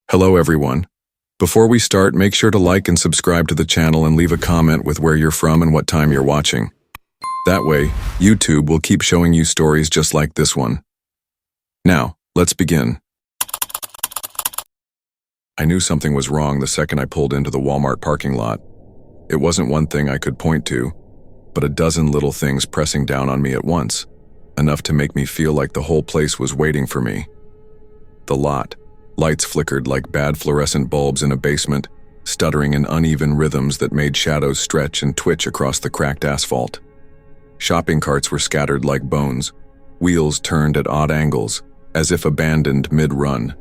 Hello everyone. Before we start, make sure to like and subscribe to the channel and leave a comment with where you're from and what time you're watching. That way, YouTube will keep showing you stories just like this one. Now, let's begin. I knew something was wrong the second I pulled into the Walmart parking lot. It wasn't one thing I could point to, but a dozen little things pressing down on me at once, enough to make me feel like the whole place was waiting for me. The lot. Lights flickered like bad fluorescent bulbs in a basement, stuttering in uneven rhythms that made shadows stretch and twitch across the cracked asphalt. Shopping carts were scattered like bones, wheels turned at odd angles, as if abandoned mid-run.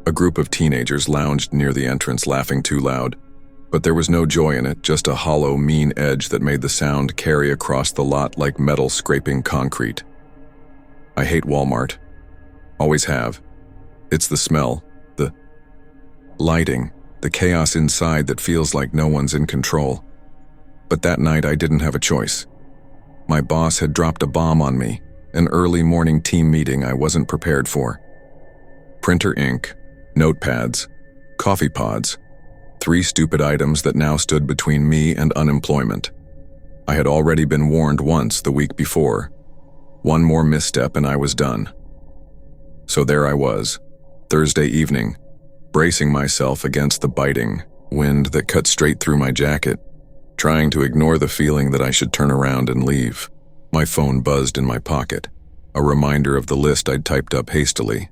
A group of teenagers lounged near the entrance laughing too loud, but there was no joy in it, just a hollow, mean edge that made the sound carry across the lot like metal scraping concrete. I hate Walmart. Always have. It's the smell, the lighting, the chaos inside that feels like no one's in control. But that night I didn't have a choice. My boss had dropped a bomb on me, an early morning team meeting I wasn't prepared for. Printer ink, notepads, coffee pods, 3 stupid items that now stood between me and unemployment. I had already been warned once the week before. One more misstep and I was done. So there I was. Thursday evening, bracing myself against the biting wind that cut straight through my jacket, trying to ignore the feeling that I should turn around and leave. My phone buzzed in my pocket, a reminder of the list I'd typed up hastily.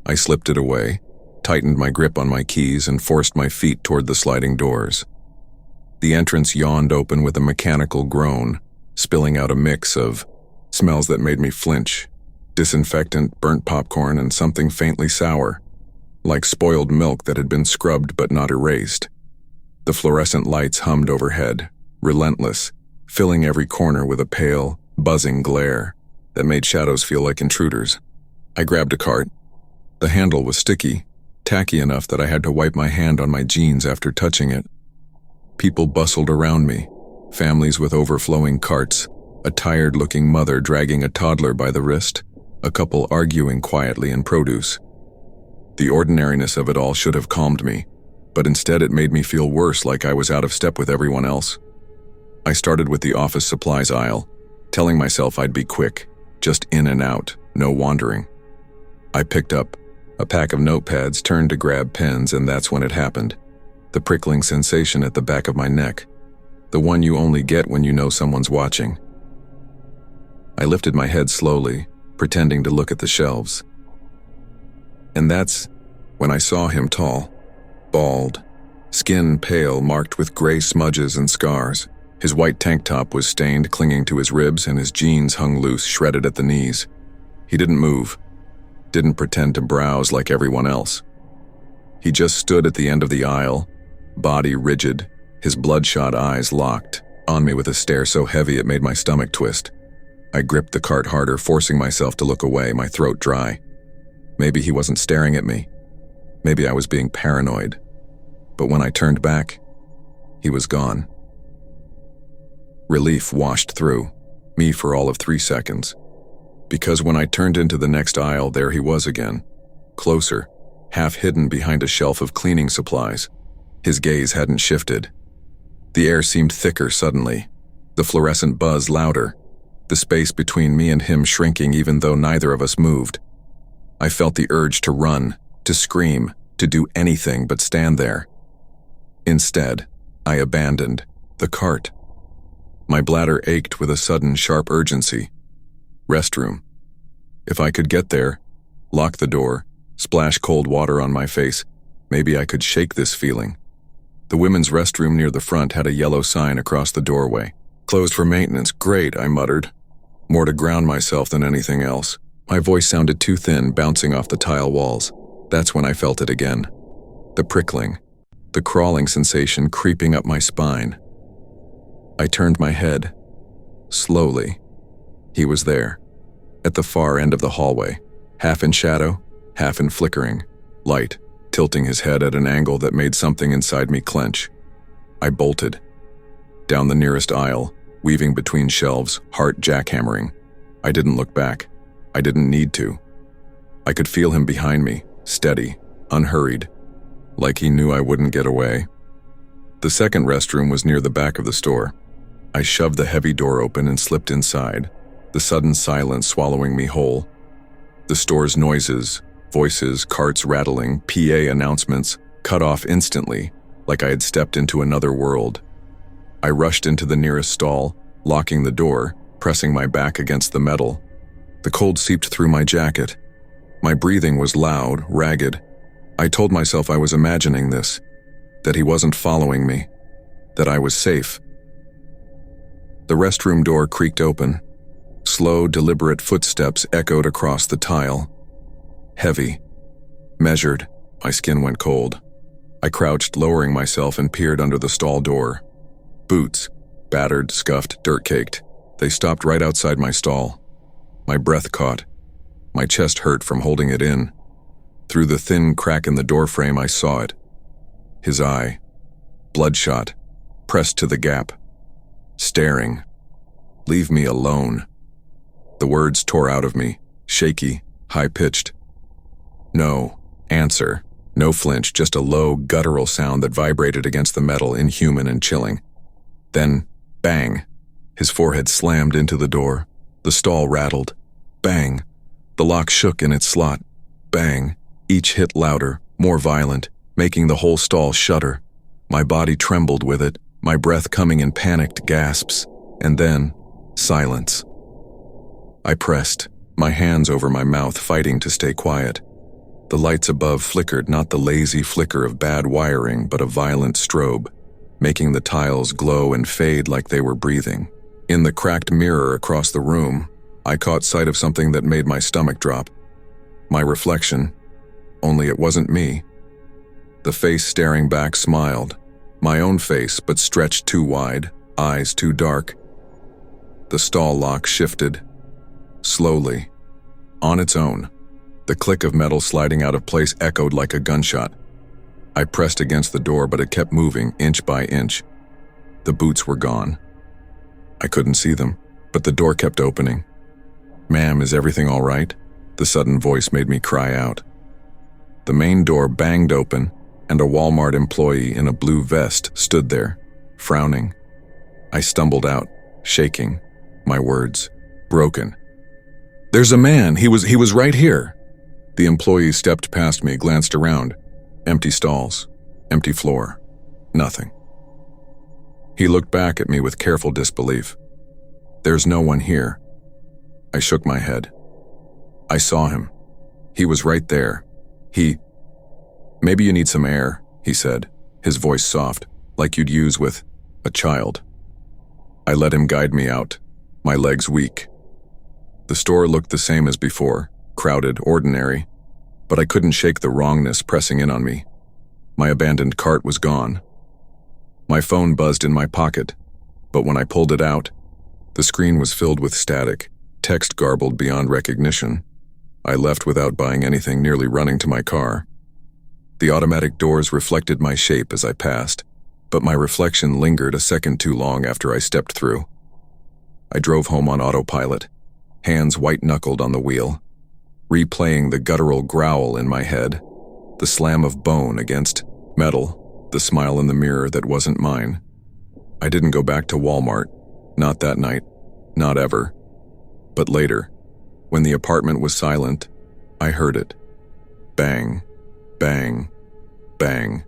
I slipped it away, tightened my grip on my keys, and forced my feet toward the sliding doors. The entrance yawned open with a mechanical groan, spilling out a mix of smells that made me flinch. Disinfectant, burnt popcorn, and something faintly sour, like spoiled milk that had been scrubbed but not erased. The fluorescent lights hummed overhead, relentless, filling every corner with a pale, buzzing glare that made shadows feel like intruders. I grabbed a cart. The handle was sticky, tacky enough that I had to wipe my hand on my jeans after touching it. People bustled around me, families with overflowing carts, a tired-looking mother dragging a toddler by the wrist, a couple arguing quietly in produce. The ordinariness of it all should have calmed me, but instead it made me feel worse, like I was out of step with everyone else. I started with the office supplies aisle, telling myself I'd be quick, just in and out, no wandering. I picked up a pack of notepads, turned to grab pens, and that's when it happened. The prickling sensation at the back of my neck, the one you only get when you know someone's watching. I lifted my head slowly, pretending to look at the shelves. And that's when I saw him, tall, bald, skin pale, marked with gray smudges and scars. His white tank top was stained, clinging to his ribs, and his jeans hung loose, shredded at the knees. He didn't move, didn't pretend to browse like everyone else. He just stood at the end of the aisle, body rigid, his bloodshot eyes locked on me with a stare so heavy it made my stomach twist. I gripped the cart harder, forcing myself to look away, my throat dry. Maybe he wasn't staring at me. Maybe I was being paranoid. But when I turned back, he was gone. Relief washed through me for all of 3 seconds. Because when I turned into the next aisle, there he was again. Closer, half hidden behind a shelf of cleaning supplies. His gaze hadn't shifted. The air seemed thicker suddenly, the fluorescent buzz louder. The space between me and him shrinking even though neither of us moved. I felt the urge to run, to scream, to do anything but stand there. Instead, I abandoned the cart. My bladder ached with a sudden sharp urgency. Restroom. If I could get there, lock the door, splash cold water on my face, maybe I could shake this feeling. The women's restroom near the front had a yellow sign across the doorway. Closed for maintenance. Great, I muttered. More to ground myself than anything else. My voice sounded too thin, bouncing off the tile walls. That's when I felt it again. The prickling, the crawling sensation creeping up my spine. I turned my head. Slowly. He was there, at the far end of the hallway, half in shadow, half in flickering light, tilting his head at an angle that made something inside me clench. I bolted. Down the nearest aisle, weaving between shelves, heart jackhammering. I didn't look back. I didn't need to. I could feel him behind me, steady, unhurried, like he knew I wouldn't get away. The second restroom was near the back of the store. I shoved the heavy door open and slipped inside, the sudden silence swallowing me whole. The store's noises, voices, carts rattling, PA announcements, cut off instantly, like I had stepped into another world. I rushed into the nearest stall, locking the door, pressing my back against the metal. The cold seeped through my jacket. My breathing was loud, ragged. I told myself I was imagining this, that he wasn't following me, that I was safe. The restroom door creaked open. Slow, deliberate footsteps echoed across the tile. Heavy, measured, my skin went cold. I crouched, lowering myself, and peered under the stall door. Boots, battered, scuffed, dirt-caked. They stopped right outside my stall. My breath caught. My chest hurt from holding it in. Through the thin crack in the doorframe, I saw it. His eye, bloodshot, pressed to the gap. Staring. Leave me alone. The words tore out of me, shaky, high-pitched. No, answer. No flinch, just a low, guttural sound that vibrated against the metal, inhuman and chilling. Then, bang. His forehead slammed into the door. The stall rattled. Bang. The lock shook in its slot. Bang. Each hit louder, more violent, making the whole stall shudder. My body trembled with it, my breath coming in panicked gasps. And then, silence. I pressed, my hands over my mouth, fighting to stay quiet. The lights above flickered, not the lazy flicker of bad wiring, but a violent strobe, making the tiles glow and fade like they were breathing. In the cracked mirror across the room, I caught sight of something that made my stomach drop. My reflection, only it wasn't me. The face staring back smiled, my own face, but stretched too wide, eyes too dark. The stall lock shifted, slowly, on its own. The click of metal sliding out of place echoed like a gunshot. I pressed against the door, but it kept moving, inch by inch. The boots were gone. I couldn't see them, but the door kept opening. "Ma'am, is everything all right?" The sudden voice made me cry out. The main door banged open, and a Walmart employee in a blue vest stood there, frowning. I stumbled out, shaking, my words broken. "There's a man, he was right here." The employee stepped past me, glanced around. Empty stalls, empty floor, nothing. He looked back at me with careful disbelief. "There's no one here." I shook my head. I saw him. He was right there. "Maybe you need some air," he said, his voice soft, like you'd use with a child. I let him guide me out, my legs weak. The store looked the same as before, crowded, ordinary, but I couldn't shake the wrongness pressing in on me. My abandoned cart was gone. My phone buzzed in my pocket, but when I pulled it out, the screen was filled with static, text garbled beyond recognition. I left without buying anything, nearly running to my car. The automatic doors reflected my shape as I passed, but my reflection lingered a second too long after I stepped through. I drove home on autopilot, hands white-knuckled on the wheel, replaying the guttural growl in my head, the slam of bone against metal, the smile in the mirror that wasn't mine. I didn't go back to Walmart, not that night, not ever. But later, when the apartment was silent, I heard it. Bang, bang, bang.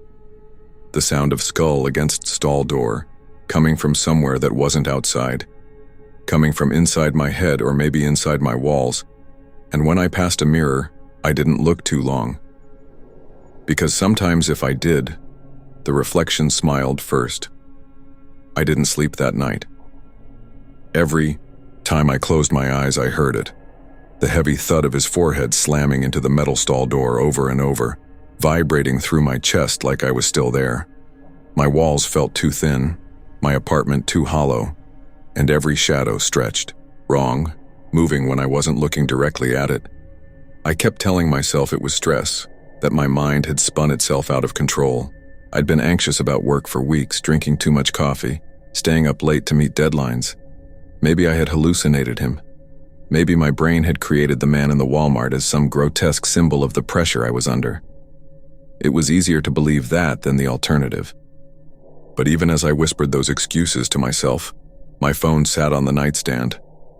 The sound of skull against stall door, coming from somewhere that wasn't outside, coming from inside my head or maybe inside my walls. And when I passed a mirror, I didn't look too long. Because sometimes if I did, the reflection smiled first. I didn't sleep that night. Every time I closed my eyes, I heard it. The heavy thud of his forehead slamming into the metal stall door over and over, vibrating through my chest like I was still there. My walls felt too thin, my apartment too hollow, and every shadow stretched, wrong, moving when I wasn't looking directly at it. I kept telling myself it was stress, that my mind had spun itself out of control. I'd been anxious about work for weeks, drinking too much coffee, staying up late to meet deadlines. Maybe I had hallucinated him. Maybe my brain had created the man in the Walmart as some grotesque symbol of the pressure I was under. It was easier to believe that than the alternative. But even as I whispered those excuses to myself, my phone sat on the nightstand,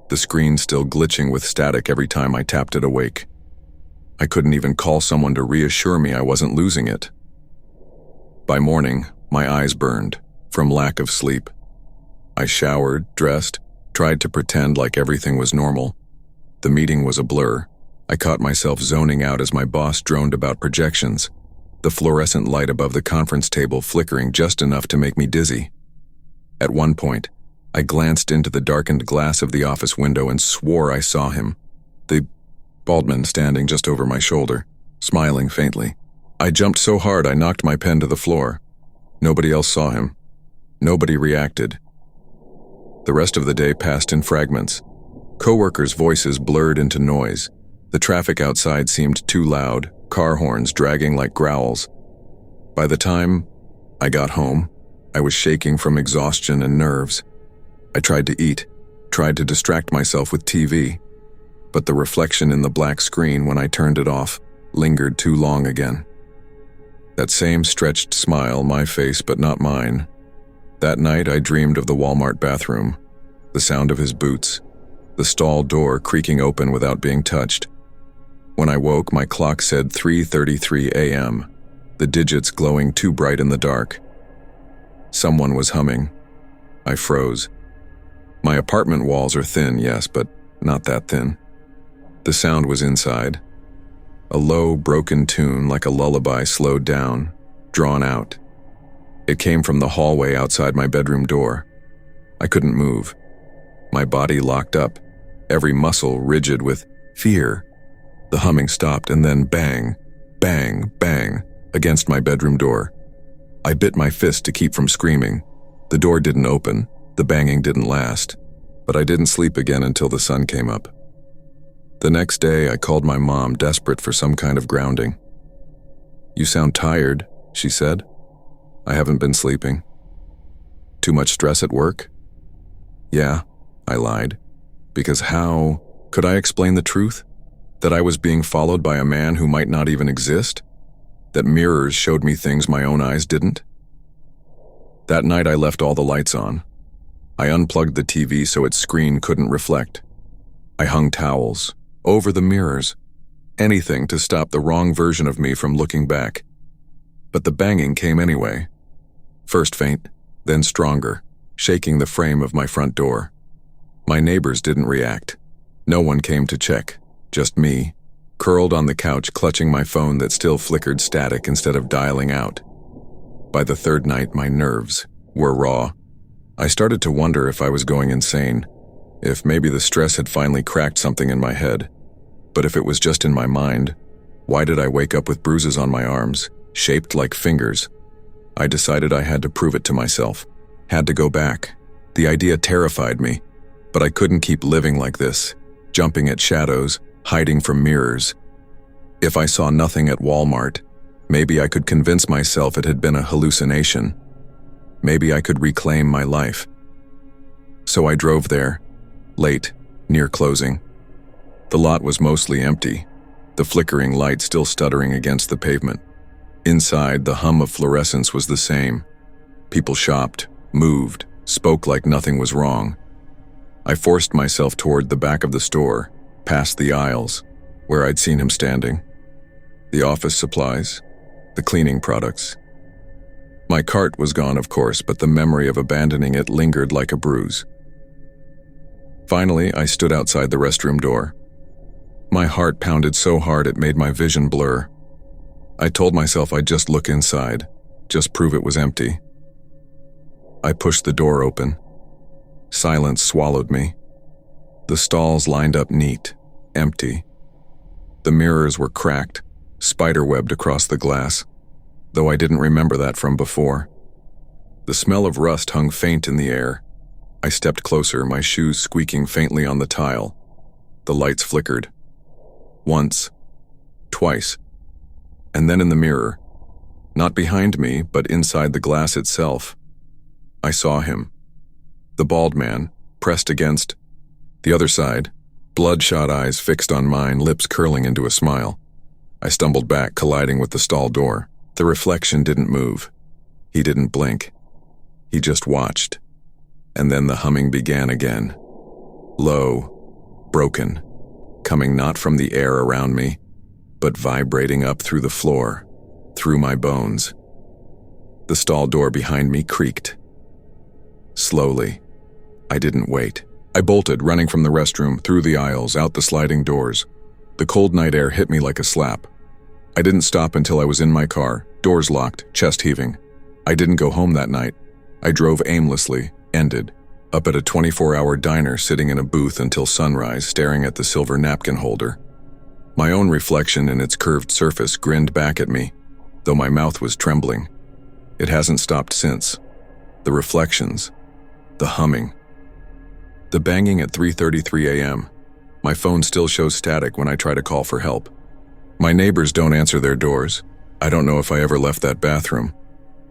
the screen still glitching with static every time I tapped it awake. I couldn't even call someone to reassure me I wasn't losing it. By morning, my eyes burned from lack of sleep. I showered, dressed, tried to pretend like everything was normal. The meeting was a blur. I caught myself zoning out as my boss droned about projections, the fluorescent light above the conference table flickering just enough to make me dizzy. At one point, I glanced into the darkened glass of the office window and swore I saw him, the bald man standing just over my shoulder, smiling faintly. I jumped so hard I knocked my pen to the floor. Nobody else saw him. Nobody reacted. The rest of the day passed in fragments. Coworkers' voices blurred into noise. The traffic outside seemed too loud, car horns dragging like growls. By the time I got home, I was shaking from exhaustion and nerves. I tried to eat, tried to distract myself with TV, but the reflection in the black screen when I turned it off lingered too long again. That same stretched smile, my face but not mine. That night I dreamed of the Walmart bathroom, the sound of his boots, the stall door creaking open without being touched. When I woke, my clock said 3:33 a.m., the digits glowing too bright in the dark. Someone was humming. I froze. My apartment walls are thin, yes, but not that thin. The sound was inside. A low, broken tune like a lullaby slowed down, drawn out. It came from the hallway outside my bedroom door. I couldn't move. My body locked up, every muscle rigid with fear. The humming stopped and then bang, bang, bang against my bedroom door. I bit my fist to keep from screaming. The door didn't open, the banging didn't last, but I didn't sleep again until the sun came up. The next day, I called my mom, desperate for some kind of grounding. "You sound tired," she said. "I haven't been sleeping." "Too much stress at work?" "Yeah," I lied, because how could I explain the truth? That I was being followed by a man who might not even exist? That mirrors showed me things my own eyes didn't? That night I left all the lights on. I unplugged the TV so its screen couldn't reflect. I hung towels, over the mirrors, anything to stop the wrong version of me from looking back. But the banging came anyway. First faint, then stronger, shaking the frame of my front door. My neighbors didn't react. No one came to check, just me, curled on the couch clutching my phone that still flickered static instead of dialing out. By the third night, my nerves were raw. I started to wonder if I was going insane, if maybe the stress had finally cracked something in my head. But if it was just in my mind, why did I wake up with bruises on my arms, shaped like fingers? I decided I had to prove it to myself, had to go back. The idea terrified me, but I couldn't keep living like this, jumping at shadows, hiding from mirrors. If I saw nothing at Walmart, maybe I could convince myself it had been a hallucination. Maybe I could reclaim my life. So I drove there, late, near closing. The lot was mostly empty, the flickering light still stuttering against the pavement. Inside, the hum of fluorescence was the same. People shopped, moved, spoke like nothing was wrong. I forced myself toward the back of the store, past the aisles, where I'd seen him standing. The office supplies, the cleaning products. My cart was gone, of course, but the memory of abandoning it lingered like a bruise. Finally, I stood outside the restroom door. My heart pounded so hard it made my vision blur. I told myself I'd just look inside, just prove it was empty. I pushed the door open. Silence swallowed me. The stalls lined up neat, empty. The mirrors were cracked, spiderwebbed across the glass, though I didn't remember that from before. The smell of rust hung faint in the air. I stepped closer, my shoes squeaking faintly on the tile. The lights flickered. Once, twice, and then in the mirror, not behind me, but inside the glass itself. I saw him. The bald man, pressed against the other side, bloodshot eyes fixed on mine, lips curling into a smile. I stumbled back, colliding with the stall door. The reflection didn't move. He didn't blink. He just watched. And then the humming began again. Low, broken, coming not from the air around me, but vibrating up through the floor, through my bones. The stall door behind me creaked. Slowly. I didn't wait. I bolted, running from the restroom, through the aisles, out the sliding doors. The cold night air hit me like a slap. I didn't stop until I was in my car, doors locked, chest heaving. I didn't go home that night. I drove aimlessly, ended, up at a 24-hour diner, sitting in a booth until sunrise, staring at the silver napkin holder. My own reflection in its curved surface grinned back at me, though my mouth was trembling. It hasn't stopped since. The reflections. The humming. The banging at 3:33 a.m. My phone still shows static when I try to call for help. My neighbors don't answer their doors. I don't know if I ever left that bathroom.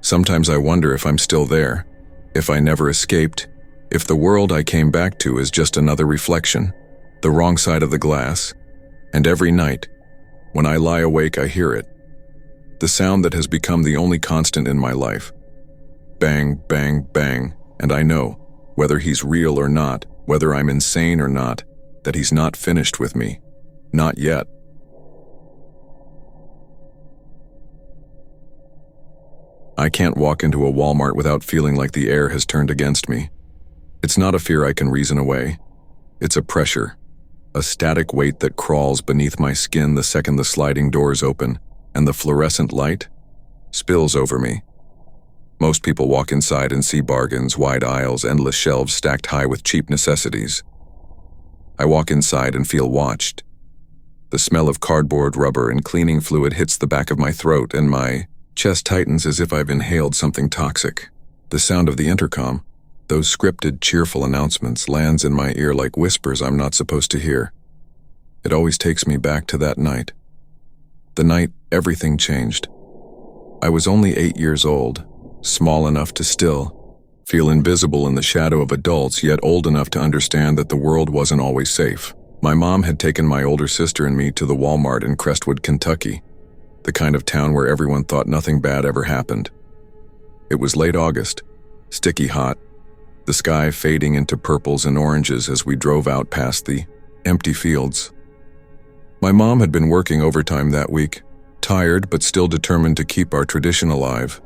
Sometimes I wonder if I'm still there, if I never escaped, if the world I came back to is just another reflection, the wrong side of the glass. And every night, when I lie awake, I hear it. The sound that has become the only constant in my life. Bang, bang, bang, and I know, whether he's real or not, whether I'm insane or not, that he's not finished with me. Not yet. I can't walk into a Walmart without feeling like the air has turned against me. It's not a fear I can reason away. It's a pressure, a static weight that crawls beneath my skin the second the sliding doors open and the fluorescent light spills over me. Most people walk inside and see bargains, wide aisles, endless shelves stacked high with cheap necessities. I walk inside and feel watched. The smell of cardboard, rubber, and cleaning fluid hits the back of my throat, and my chest tightens as if I've inhaled something toxic. The sound of the intercom, those scripted, cheerful announcements, lands in my ear like whispers I'm not supposed to hear. It always takes me back to that night. The night everything changed. I was only 8 years old, small enough to still feel invisible in the shadow of adults, yet old enough to understand that the world wasn't always safe. My mom had taken my older sister and me to the Walmart in Crestwood, Kentucky, the kind of town where everyone thought nothing bad ever happened. It was late August, sticky hot, the sky fading into purples and oranges as we drove out past the empty fields. My mom had been working overtime that week, tired but still determined to keep our tradition alive,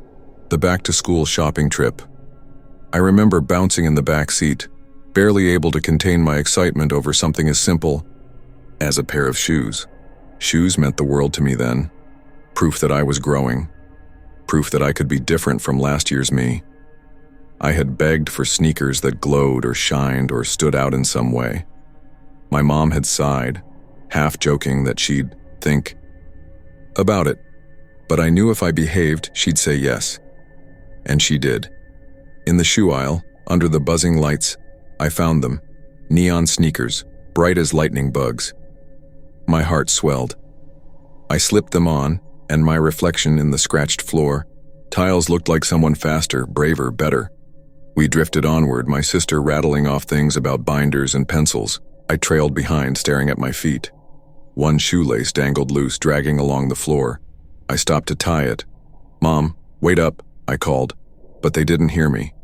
the back-to-school shopping trip. I remember bouncing in the back seat, barely able to contain my excitement over something as simple as a pair of shoes. Shoes meant the world to me then. Proof that I was growing. Proof that I could be different from last year's me. I had begged for sneakers that glowed or shined or stood out in some way. My mom had sighed, half joking that she'd think about it, but I knew if I behaved, she'd say yes. And she did. In the shoe aisle, under the buzzing lights, I found them, neon sneakers, bright as lightning bugs. My heart swelled. I slipped them on, and my reflection in the scratched floor, tiles looked like someone faster, braver, better. We drifted onward, my sister rattling off things about binders and pencils. I trailed behind, staring at my feet. One shoelace dangled loose, dragging along the floor. I stopped to tie it. "Mom, wait up," I called, but they didn't hear me.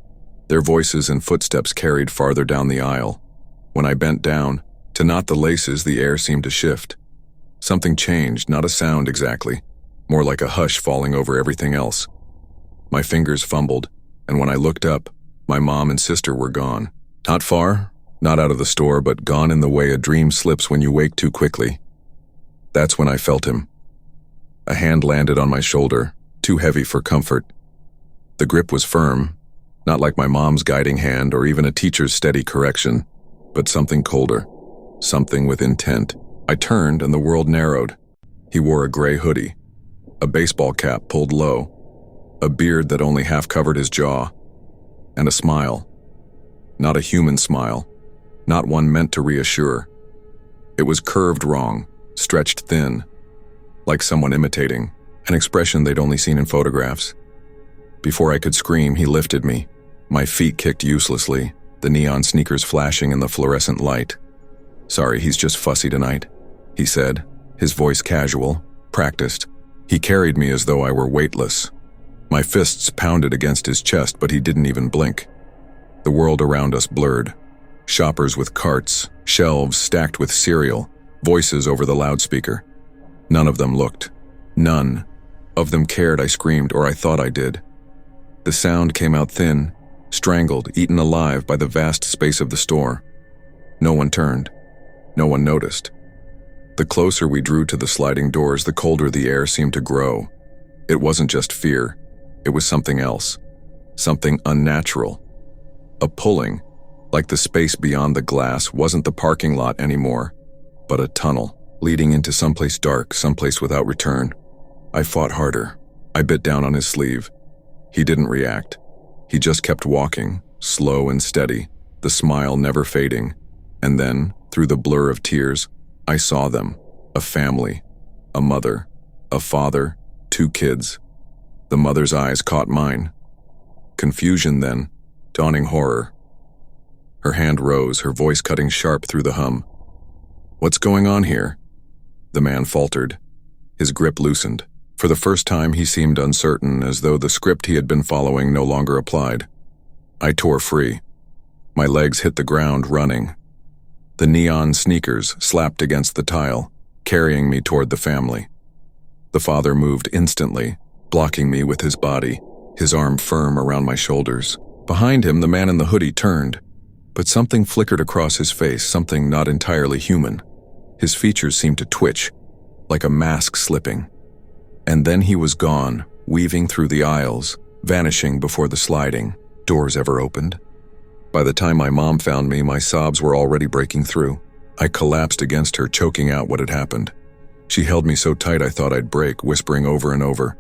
Their voices and footsteps carried farther down the aisle. When I bent down, to knot the laces, the air seemed to shift. Something changed, not a sound exactly, more like a hush falling over everything else. My fingers fumbled, and when I looked up, my mom and sister were gone. Not far, not out of the store, but gone in the way a dream slips when you wake too quickly. That's when I felt him. A hand landed on my shoulder, too heavy for comfort. The grip was firm, not like my mom's guiding hand or even a teacher's steady correction, but something colder, something with intent. I turned and the world narrowed. He wore a gray hoodie, a baseball cap pulled low, a beard that only half covered his jaw, and a smile. Not a human smile, not one meant to reassure. It was curved wrong, stretched thin, like someone imitating, an expression they'd only seen in photographs. Before I could scream, he lifted me. My feet kicked uselessly, the neon sneakers flashing in the fluorescent light. "Sorry, he's just fussy tonight," he said, his voice casual, practiced. He carried me as though I were weightless. My fists pounded against his chest, but he didn't even blink. The world around us blurred. Shoppers with carts, shelves stacked with cereal, voices over the loudspeaker. None of them looked. None of them cared, I screamed, or I thought I did. The sound came out thin, strangled, eaten alive by the vast space of the store. No one turned. No one noticed. The closer we drew to the sliding doors, the colder the air seemed to grow. It wasn't just fear. It was something else. Something unnatural. A pulling, like the space beyond the glass wasn't the parking lot anymore, but a tunnel, leading into someplace dark, someplace without return. I fought harder. I bit down on his sleeve. He didn't react. He just kept walking, slow and steady, the smile never fading. And then, through the blur of tears, I saw them. A family. A mother. A father. 2 kids. The mother's eyes caught mine. Confusion then, dawning horror. Her hand rose, her voice cutting sharp through the hum. "What's going on here?" The man faltered. His grip loosened. For the first time he seemed uncertain, as though the script he had been following no longer applied. I tore free. My legs hit the ground, running. The neon sneakers slapped against the tile, carrying me toward the family. The father moved instantly, blocking me with his body, his arm firm around my shoulders. Behind him, the man in the hoodie turned, but something flickered across his face, something not entirely human. His features seemed to twitch, like a mask slipping. And then he was gone, weaving through the aisles, vanishing before the sliding doors ever opened. By the time my mom found me, my sobs were already breaking through. I collapsed against her, choking out what had happened. She held me so tight I thought I'd break, whispering over and over,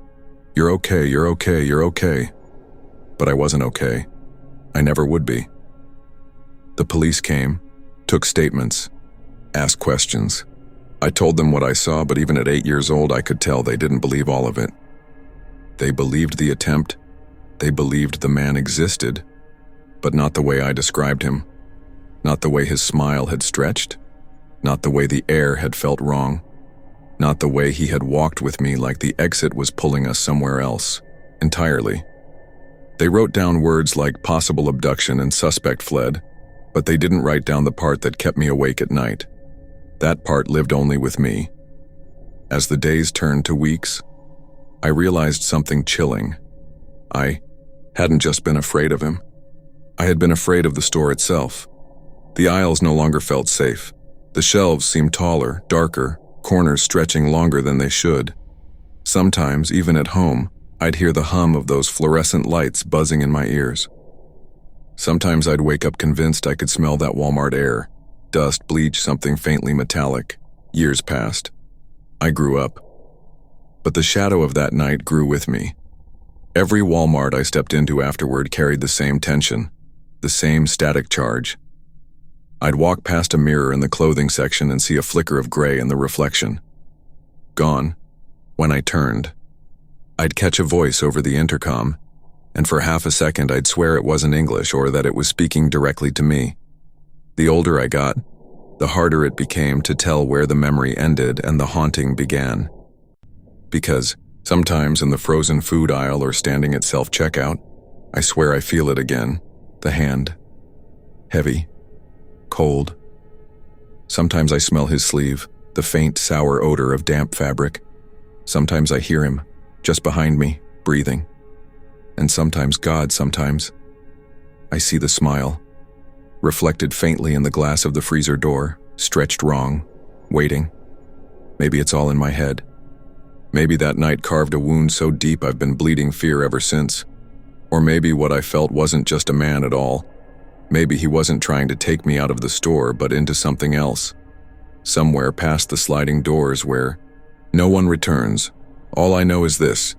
"You're okay, you're okay, you're okay." But I wasn't okay. I never would be. The police came, took statements, asked questions. I told them what I saw, but even at 8 years old, I could tell they didn't believe all of it. They believed the attempt. They believed the man existed, but not the way I described him. Not the way his smile had stretched. Not the way the air had felt wrong. Not the way he had walked with me like the exit was pulling us somewhere else, entirely. They wrote down words like possible abduction and suspect fled, but they didn't write down the part that kept me awake at night. That part lived only with me. As the days turned to weeks, I realized something chilling. I hadn't just been afraid of him. I had been afraid of the store itself. The aisles no longer felt safe. The shelves seemed taller, darker, corners stretching longer than they should. Sometimes, even at home, I'd hear the hum of those fluorescent lights buzzing in my ears. Sometimes I'd wake up convinced I could smell that Walmart air, dust, bleach, something faintly metallic. Years passed. I grew up. But the shadow of that night grew with me. Every Walmart I stepped into afterward carried the same tension, the same static charge. I'd walk past a mirror in the clothing section and see a flicker of gray in the reflection. Gone. When I turned, I'd catch a voice over the intercom, and for half a second I'd swear it wasn't English or that it was speaking directly to me. The older I got, the harder it became to tell where the memory ended and the haunting began. Because sometimes in the frozen food aisle or standing at self-checkout, I swear I feel it again, the hand. Heavy. Cold. Sometimes I smell his sleeve, the faint, sour odor of damp fabric. Sometimes I hear him, just behind me, breathing. And sometimes, God, sometimes, I see the smile, reflected faintly in the glass of the freezer door, stretched wrong, waiting. Maybe it's all in my head. Maybe that night carved a wound so deep I've been bleeding fear ever since. Or maybe what I felt wasn't just a man at all. Maybe he wasn't trying to take me out of the store, but into something else. Somewhere past the sliding doors where no one returns. All I know is this.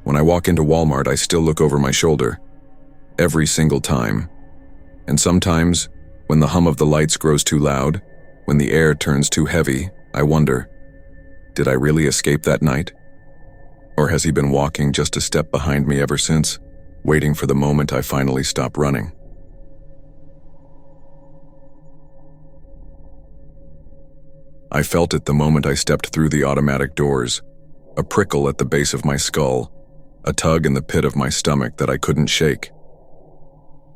When I walk into Walmart, I still look over my shoulder. Every single time. And sometimes, when the hum of the lights grows too loud, when the air turns too heavy, I wonder, did I really escape that night? Or has he been walking just a step behind me ever since, waiting for the moment I finally stop running? I felt it the moment I stepped through the automatic doors. a prickle at the base of my skull, a tug in the pit of my stomach that I couldn't shake.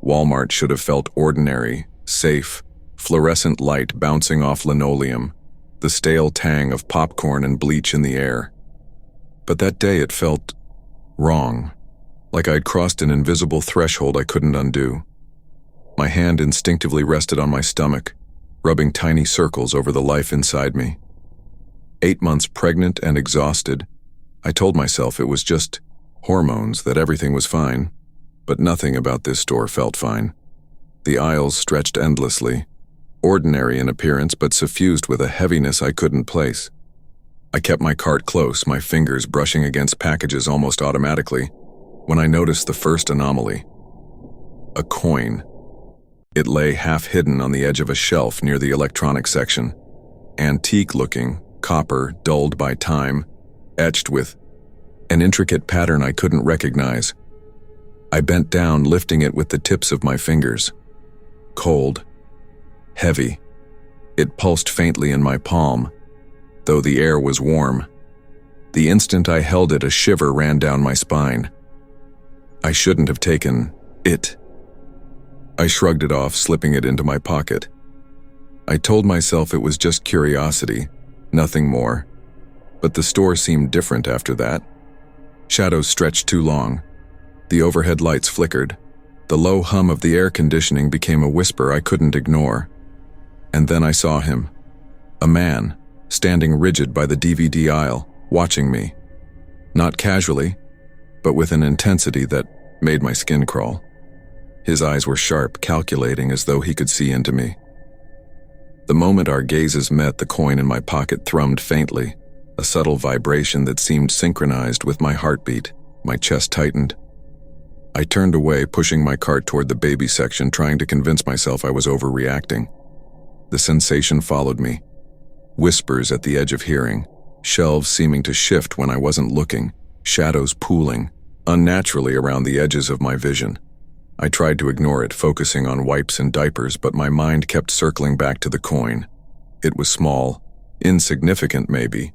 Walmart should have felt ordinary, safe, fluorescent light bouncing off linoleum, the stale tang of popcorn and bleach in the air. But that day it felt wrong, like I'd crossed an invisible threshold I couldn't undo. My hand instinctively rested on my stomach, rubbing tiny circles over the life inside me. 8 months pregnant and exhausted, I told myself it was just hormones, that everything was fine, but nothing about this store felt fine. The aisles stretched endlessly, ordinary in appearance but suffused with a heaviness I couldn't place. I kept my cart close, my fingers brushing against packages almost automatically, when I noticed the first anomaly. A coin. It lay half-hidden on the edge of a shelf near the electronics section. Antique-looking, copper, dulled by time, etched with an intricate pattern I couldn't recognize. I bent down, lifting it with the tips of my fingers. Cold. Heavy. It pulsed faintly in my palm, though the air was warm. The instant I held it, a shiver ran down my spine. I shouldn't have taken it. I shrugged it off, slipping it into my pocket. I told myself it was just curiosity, nothing more. But the store seemed different after that. Shadows stretched too long. The overhead lights flickered. The low hum of the air conditioning became a whisper I couldn't ignore. And then I saw him. A man, standing rigid by the DVD aisle, watching me. Not casually, but with an intensity that made my skin crawl. His eyes were sharp, calculating, as though he could see into me. The moment our gazes met, the coin in my pocket thrummed faintly, a subtle vibration that seemed synchronized with my heartbeat. My chest tightened. I turned away, pushing my cart toward the baby section, trying to convince myself I was overreacting. The sensation followed me. Whispers at the edge of hearing, shelves seeming to shift when I wasn't looking, shadows pooling unnaturally around the edges of my vision. I tried to ignore it, focusing on wipes and diapers, but my mind kept circling back to the coin. It was small, insignificant maybe,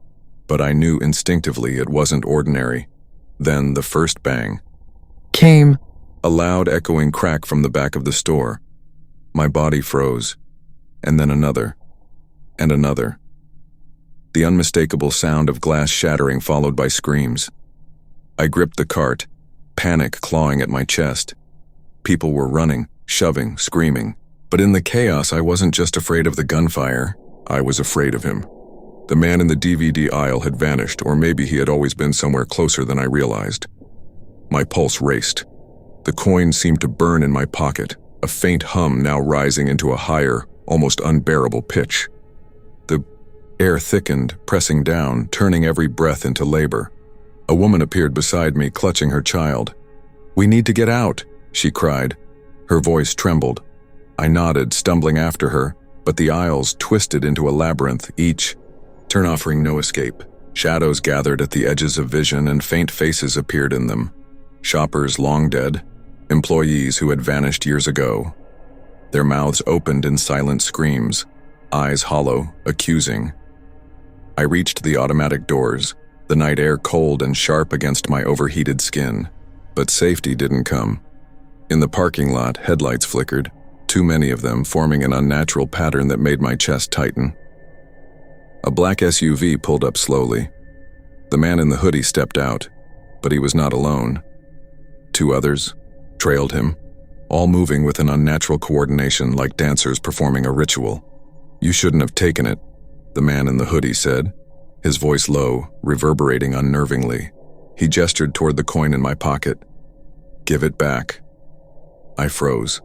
but I knew instinctively it wasn't ordinary. Then the first bang came. A loud echoing crack from the back of the store. My body froze, and then another, and another. The unmistakable sound of glass shattering followed by screams. I gripped the cart, panic clawing at my chest. People were running, shoving, screaming. But in the chaos, I wasn't just afraid of the gunfire. I was afraid of him. The man in the DVD aisle had vanished, or maybe he had always been somewhere closer than I realized. My pulse raced. The coin seemed to burn in my pocket, a faint hum now rising into a higher, almost unbearable pitch. The air thickened, pressing down, turning every breath into labor. A woman appeared beside me, clutching her child. "We need to get out," she cried. Her voice trembled. I nodded, stumbling after her, but the aisles twisted into a labyrinth, each turn offering no escape. Shadows gathered at the edges of vision, and faint faces appeared in them. Shoppers long dead, employees who had vanished years ago. Their mouths opened in silent screams, eyes hollow, accusing. I reached the automatic doors, the night air cold and sharp against my overheated skin. But safety didn't come. In the parking lot, headlights flickered, too many of them, forming an unnatural pattern that made my chest tighten. A black SUV pulled up slowly. The man in the hoodie stepped out, but he was not alone. 2 others trailed him, all moving with an unnatural coordination like dancers performing a ritual. "You shouldn't have taken it," the man in the hoodie said, his voice low, reverberating unnervingly. He gestured toward the coin in my pocket. "Give it back." I froze.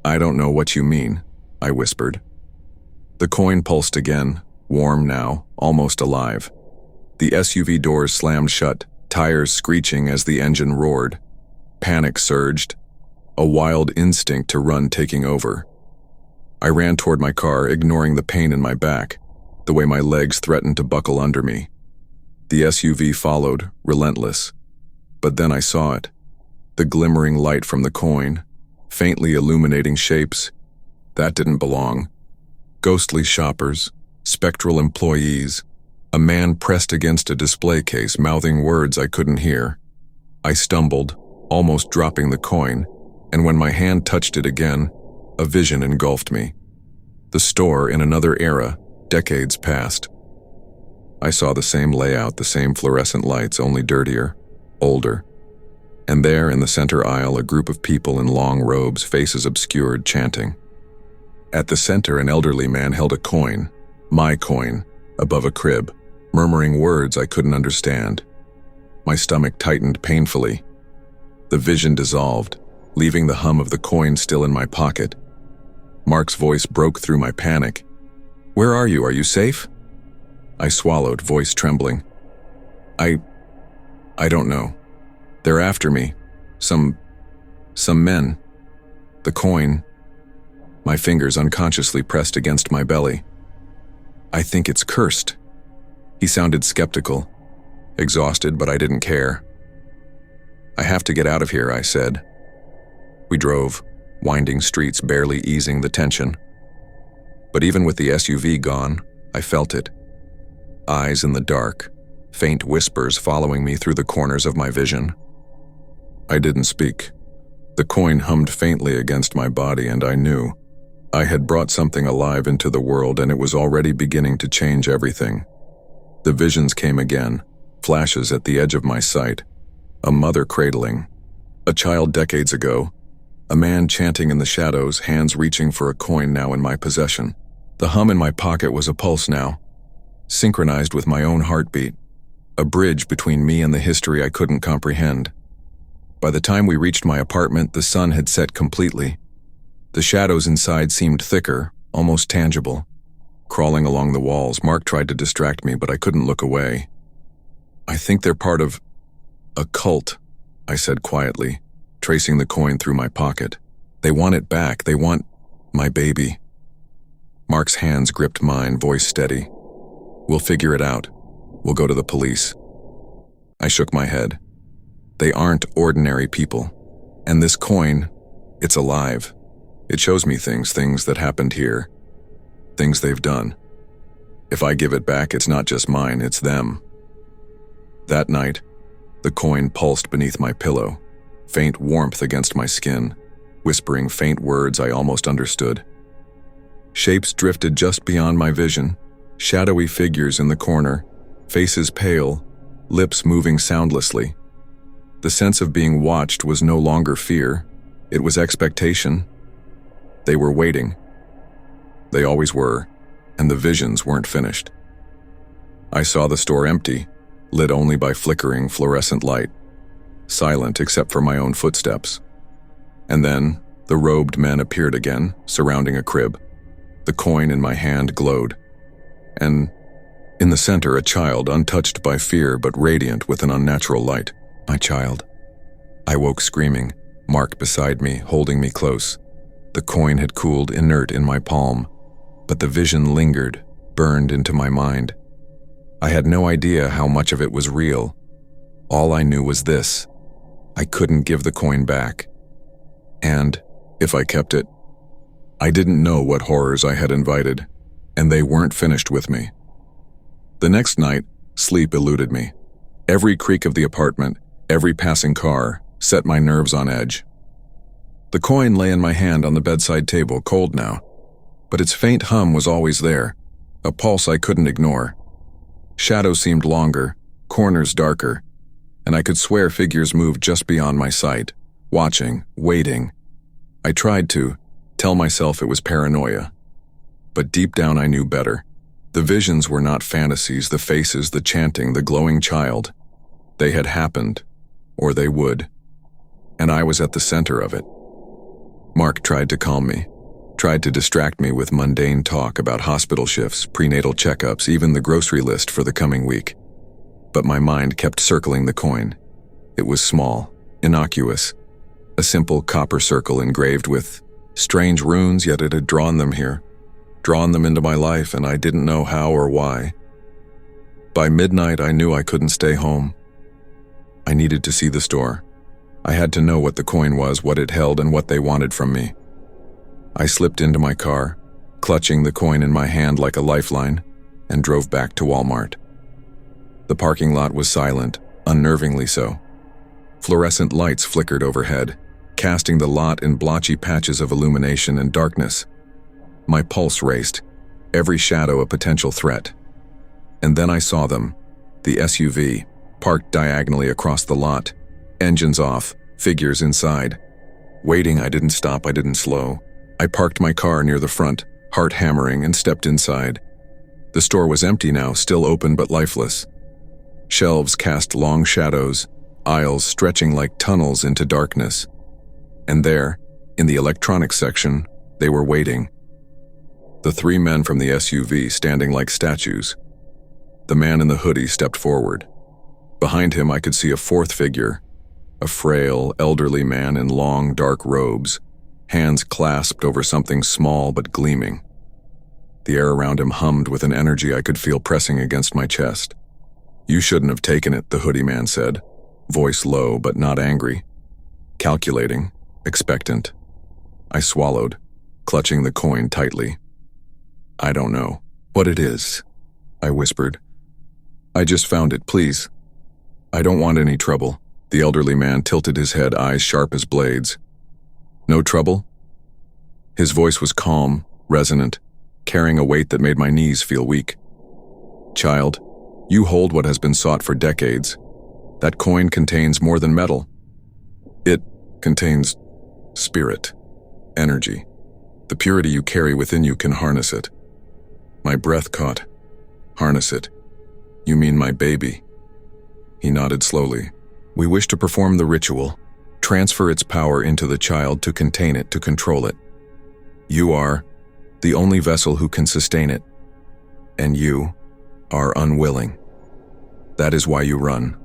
"I don't know what you mean," I whispered. The coin pulsed again, warm now, almost alive. The SUV doors slammed shut, tires screeching as the engine roared. Panic surged, a wild instinct to run taking over. I ran toward my car, ignoring the pain in my back, the way my legs threatened to buckle under me. The SUV followed, relentless. But then I saw it, the glimmering light from the coin, faintly illuminating shapes. That didn't belong. Ghostly shoppers, spectral employees, A man pressed against a display case, mouthing words I couldn't hear. I stumbled, almost dropping the coin, and when my hand touched it again, a vision engulfed me. The store in another era, decades past. I saw the same layout, the same fluorescent lights, only dirtier, older. And there, in the center aisle, a group of people in long robes, faces obscured, chanting. At the center, an elderly man held a coin, my coin, above a crib, murmuring words I couldn't understand. My stomach tightened painfully. The vision dissolved, leaving the hum of the coin still in my pocket. Mark's voice broke through my panic. "Where are you? Are you safe?" I swallowed, voice trembling. I don't know. They're after me. Some men. The coin." My fingers unconsciously pressed against my belly. "I think it's cursed." He sounded skeptical, exhausted, but I didn't care. "I have to get out of here," I said. We drove, winding streets barely easing the tension. But even with the SUV gone, I felt it. Eyes in the dark, faint whispers following me through the corners of my vision. I didn't speak. The coin hummed faintly against my body, and I knew I had brought something alive into the world, and it was already beginning to change everything. The visions came again, flashes at the edge of my sight. A mother cradling, a child decades ago, a man chanting in the shadows, hands reaching for a coin now in my possession. The hum in my pocket was a pulse now, synchronized with my own heartbeat, a bridge between me and the history I couldn't comprehend. By the time we reached my apartment, the sun had set completely. The shadows inside seemed thicker, almost tangible. Crawling along the walls, Mark tried to distract me, but I couldn't look away. "I think they're part of a cult," I said quietly, tracing the coin through my pocket. "They want it back. They want my baby." Mark's hands gripped mine, voice steady. "We'll figure it out. We'll go to the police." I shook my head. They aren't ordinary people. And this coin, it's alive. It shows me things that happened here. Things they've done. If I give it back, it's not just mine, it's them. That night, the coin pulsed beneath my pillow, faint warmth against my skin, whispering faint words I almost understood. Shapes drifted just beyond my vision, shadowy figures in the corner, faces pale, lips moving soundlessly. The sense of being watched was no longer fear, it was expectation. They were waiting. They always were, and the visions weren't finished. I saw the store empty, lit only by flickering fluorescent light, silent except for my own footsteps. And then, the robed men appeared again, surrounding a crib. The coin in my hand glowed. And in the center, a child, untouched by fear but radiant with an unnatural light. My child. I woke screaming, Mark beside me, holding me close. The coin had cooled inert in my palm, but the vision lingered, burned into my mind. I had no idea how much of it was real. All I knew was this: I couldn't give the coin back. And, if I kept it, I didn't know what horrors I had invited, and they weren't finished with me. The next night, sleep eluded me. Every creak of the apartment, every passing car, set my nerves on edge. The coin lay in my hand on the bedside table, cold now, but its faint hum was always there, a pulse I couldn't ignore. Shadows seemed longer, corners darker, and I could swear figures moved just beyond my sight, watching, waiting. I tried to tell myself it was paranoia, but deep down I knew better. The visions were not fantasies, the faces, the chanting, the glowing child. They had happened, or they would, and I was at the center of it. Mark tried to calm me, tried to distract me with mundane talk about hospital shifts, prenatal checkups, even the grocery list for the coming week. But my mind kept circling the coin. It was small, innocuous, a simple copper circle engraved with strange runes, yet it had drawn them here, drawn them into my life, and I didn't know how or why. By midnight, I knew I couldn't stay home. I needed to see the store. I had to know what the coin was, what it held, and what they wanted from me. I slipped into my car, clutching the coin in my hand like a lifeline, and drove back to Walmart. The parking lot was silent, unnervingly so. Fluorescent lights flickered overhead, casting the lot in blotchy patches of illumination and darkness. My pulse raced, every shadow a potential threat. And then I saw them, the SUV, parked diagonally across the lot, engines off, figures inside. Waiting, I didn't stop, I didn't slow. I parked my car near the front, heart hammering, and stepped inside. The store was empty now, still open but lifeless. Shelves cast long shadows, aisles stretching like tunnels into darkness. And there, in the electronics section, they were waiting. The three men from the SUV standing like statues. The man in the hoodie stepped forward. Behind him I could see a fourth figure, a frail, elderly man in long, dark robes, hands clasped over something small but gleaming. The air around him hummed with an energy I could feel pressing against my chest. "You shouldn't have taken it," the hoodie man said, voice low but not angry. Calculating, expectant. I swallowed, clutching the coin tightly. "I don't know what it is," I whispered. "I just found it, please. I don't want any trouble." The elderly man tilted his head, eyes sharp as blades. "No trouble?" His voice was calm, resonant, carrying a weight that made my knees feel weak. "Child, you hold what has been sought for decades. That coin contains more than metal. It contains spirit, energy. The purity you carry within you can harness it." My breath caught. "Harness it? You mean my baby?" He nodded slowly. "We wish to perform the ritual, transfer its power into the child to contain it, to control it. You are the only vessel who can sustain it, and you are unwilling. That is why you run."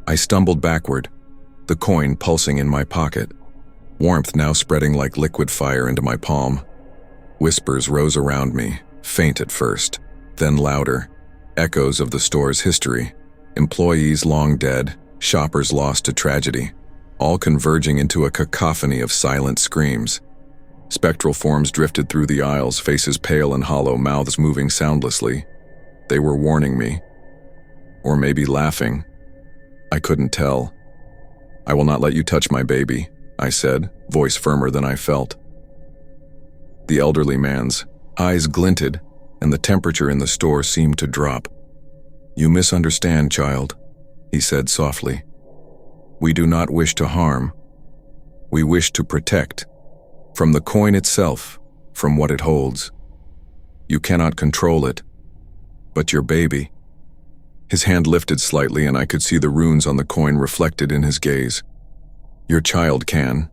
I stumbled backward, the coin pulsing in my pocket, warmth now spreading like liquid fire into my palm. Whispers rose around me, faint at first, then louder, echoes of the store's history, employees long dead, shoppers lost to tragedy, all converging into a cacophony of silent screams. Spectral forms drifted through the aisles, faces pale and hollow, mouths moving soundlessly. They were warning me. Or maybe laughing. I couldn't tell. "I will not let you touch my baby," I said, voice firmer than I felt. The elderly man's eyes glinted, and the temperature in the store seemed to drop. "You misunderstand, child," he said softly. "We do not wish to harm. We wish to protect. From the coin itself, from what it holds. You cannot control it. But your baby." His hand lifted slightly and I could see the runes on the coin reflected in his gaze. "Your child can."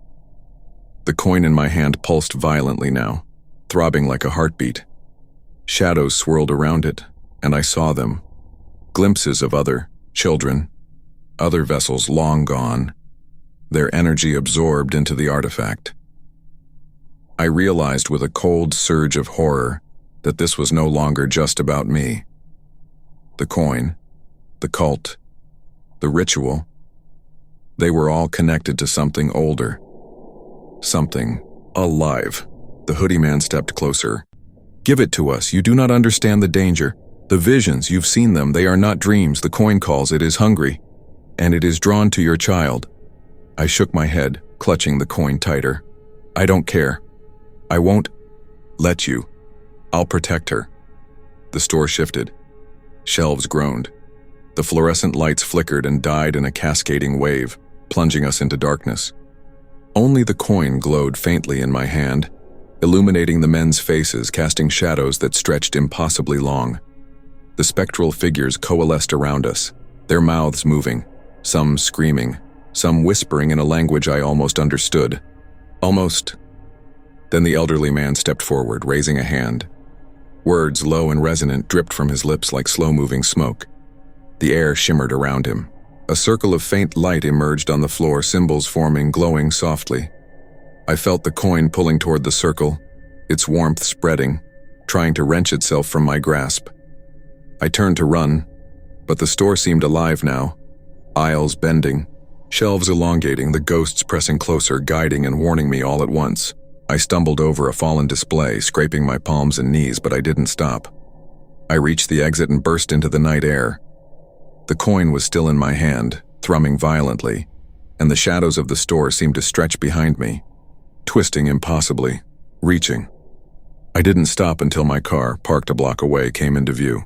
The coin in my hand pulsed violently now, throbbing like a heartbeat. Shadows swirled around it, and I saw them. Glimpses of other children, other vessels long gone, their energy absorbed into the artifact. I realized with a cold surge of horror that this was no longer just about me. The coin, the cult, the ritual, they were all connected to something older. Something alive. The hoodie man stepped closer. "Give it to us. You do not understand the danger. The visions, you've seen them. They are not dreams. The coin calls. It is hungry. And it is drawn to your child." I shook my head, clutching the coin tighter. "I don't care. I won't let you. I'll protect her." The store shifted. Shelves groaned. The fluorescent lights flickered and died in a cascading wave, plunging us into darkness. Only the coin glowed faintly in my hand, illuminating the men's faces, casting shadows that stretched impossibly long. The spectral figures coalesced around us, their mouths moving, some screaming, some whispering in a language I almost understood. Almost. Then the elderly man stepped forward, raising a hand. Words, low and resonant, dripped from his lips like slow-moving smoke. The air shimmered around him. A circle of faint light emerged on the floor, symbols forming, glowing softly. I felt the coin pulling toward the circle, its warmth spreading, trying to wrench itself from my grasp. I turned to run, but the store seemed alive now. Aisles bending, shelves elongating, the ghosts pressing closer, guiding and warning me all at once. I stumbled over a fallen display, scraping my palms and knees, but I didn't stop. I reached the exit and burst into the night air. The coin was still in my hand, thrumming violently, and the shadows of the store seemed to stretch behind me, twisting impossibly, reaching. I didn't stop until my car, parked a block away, came into view.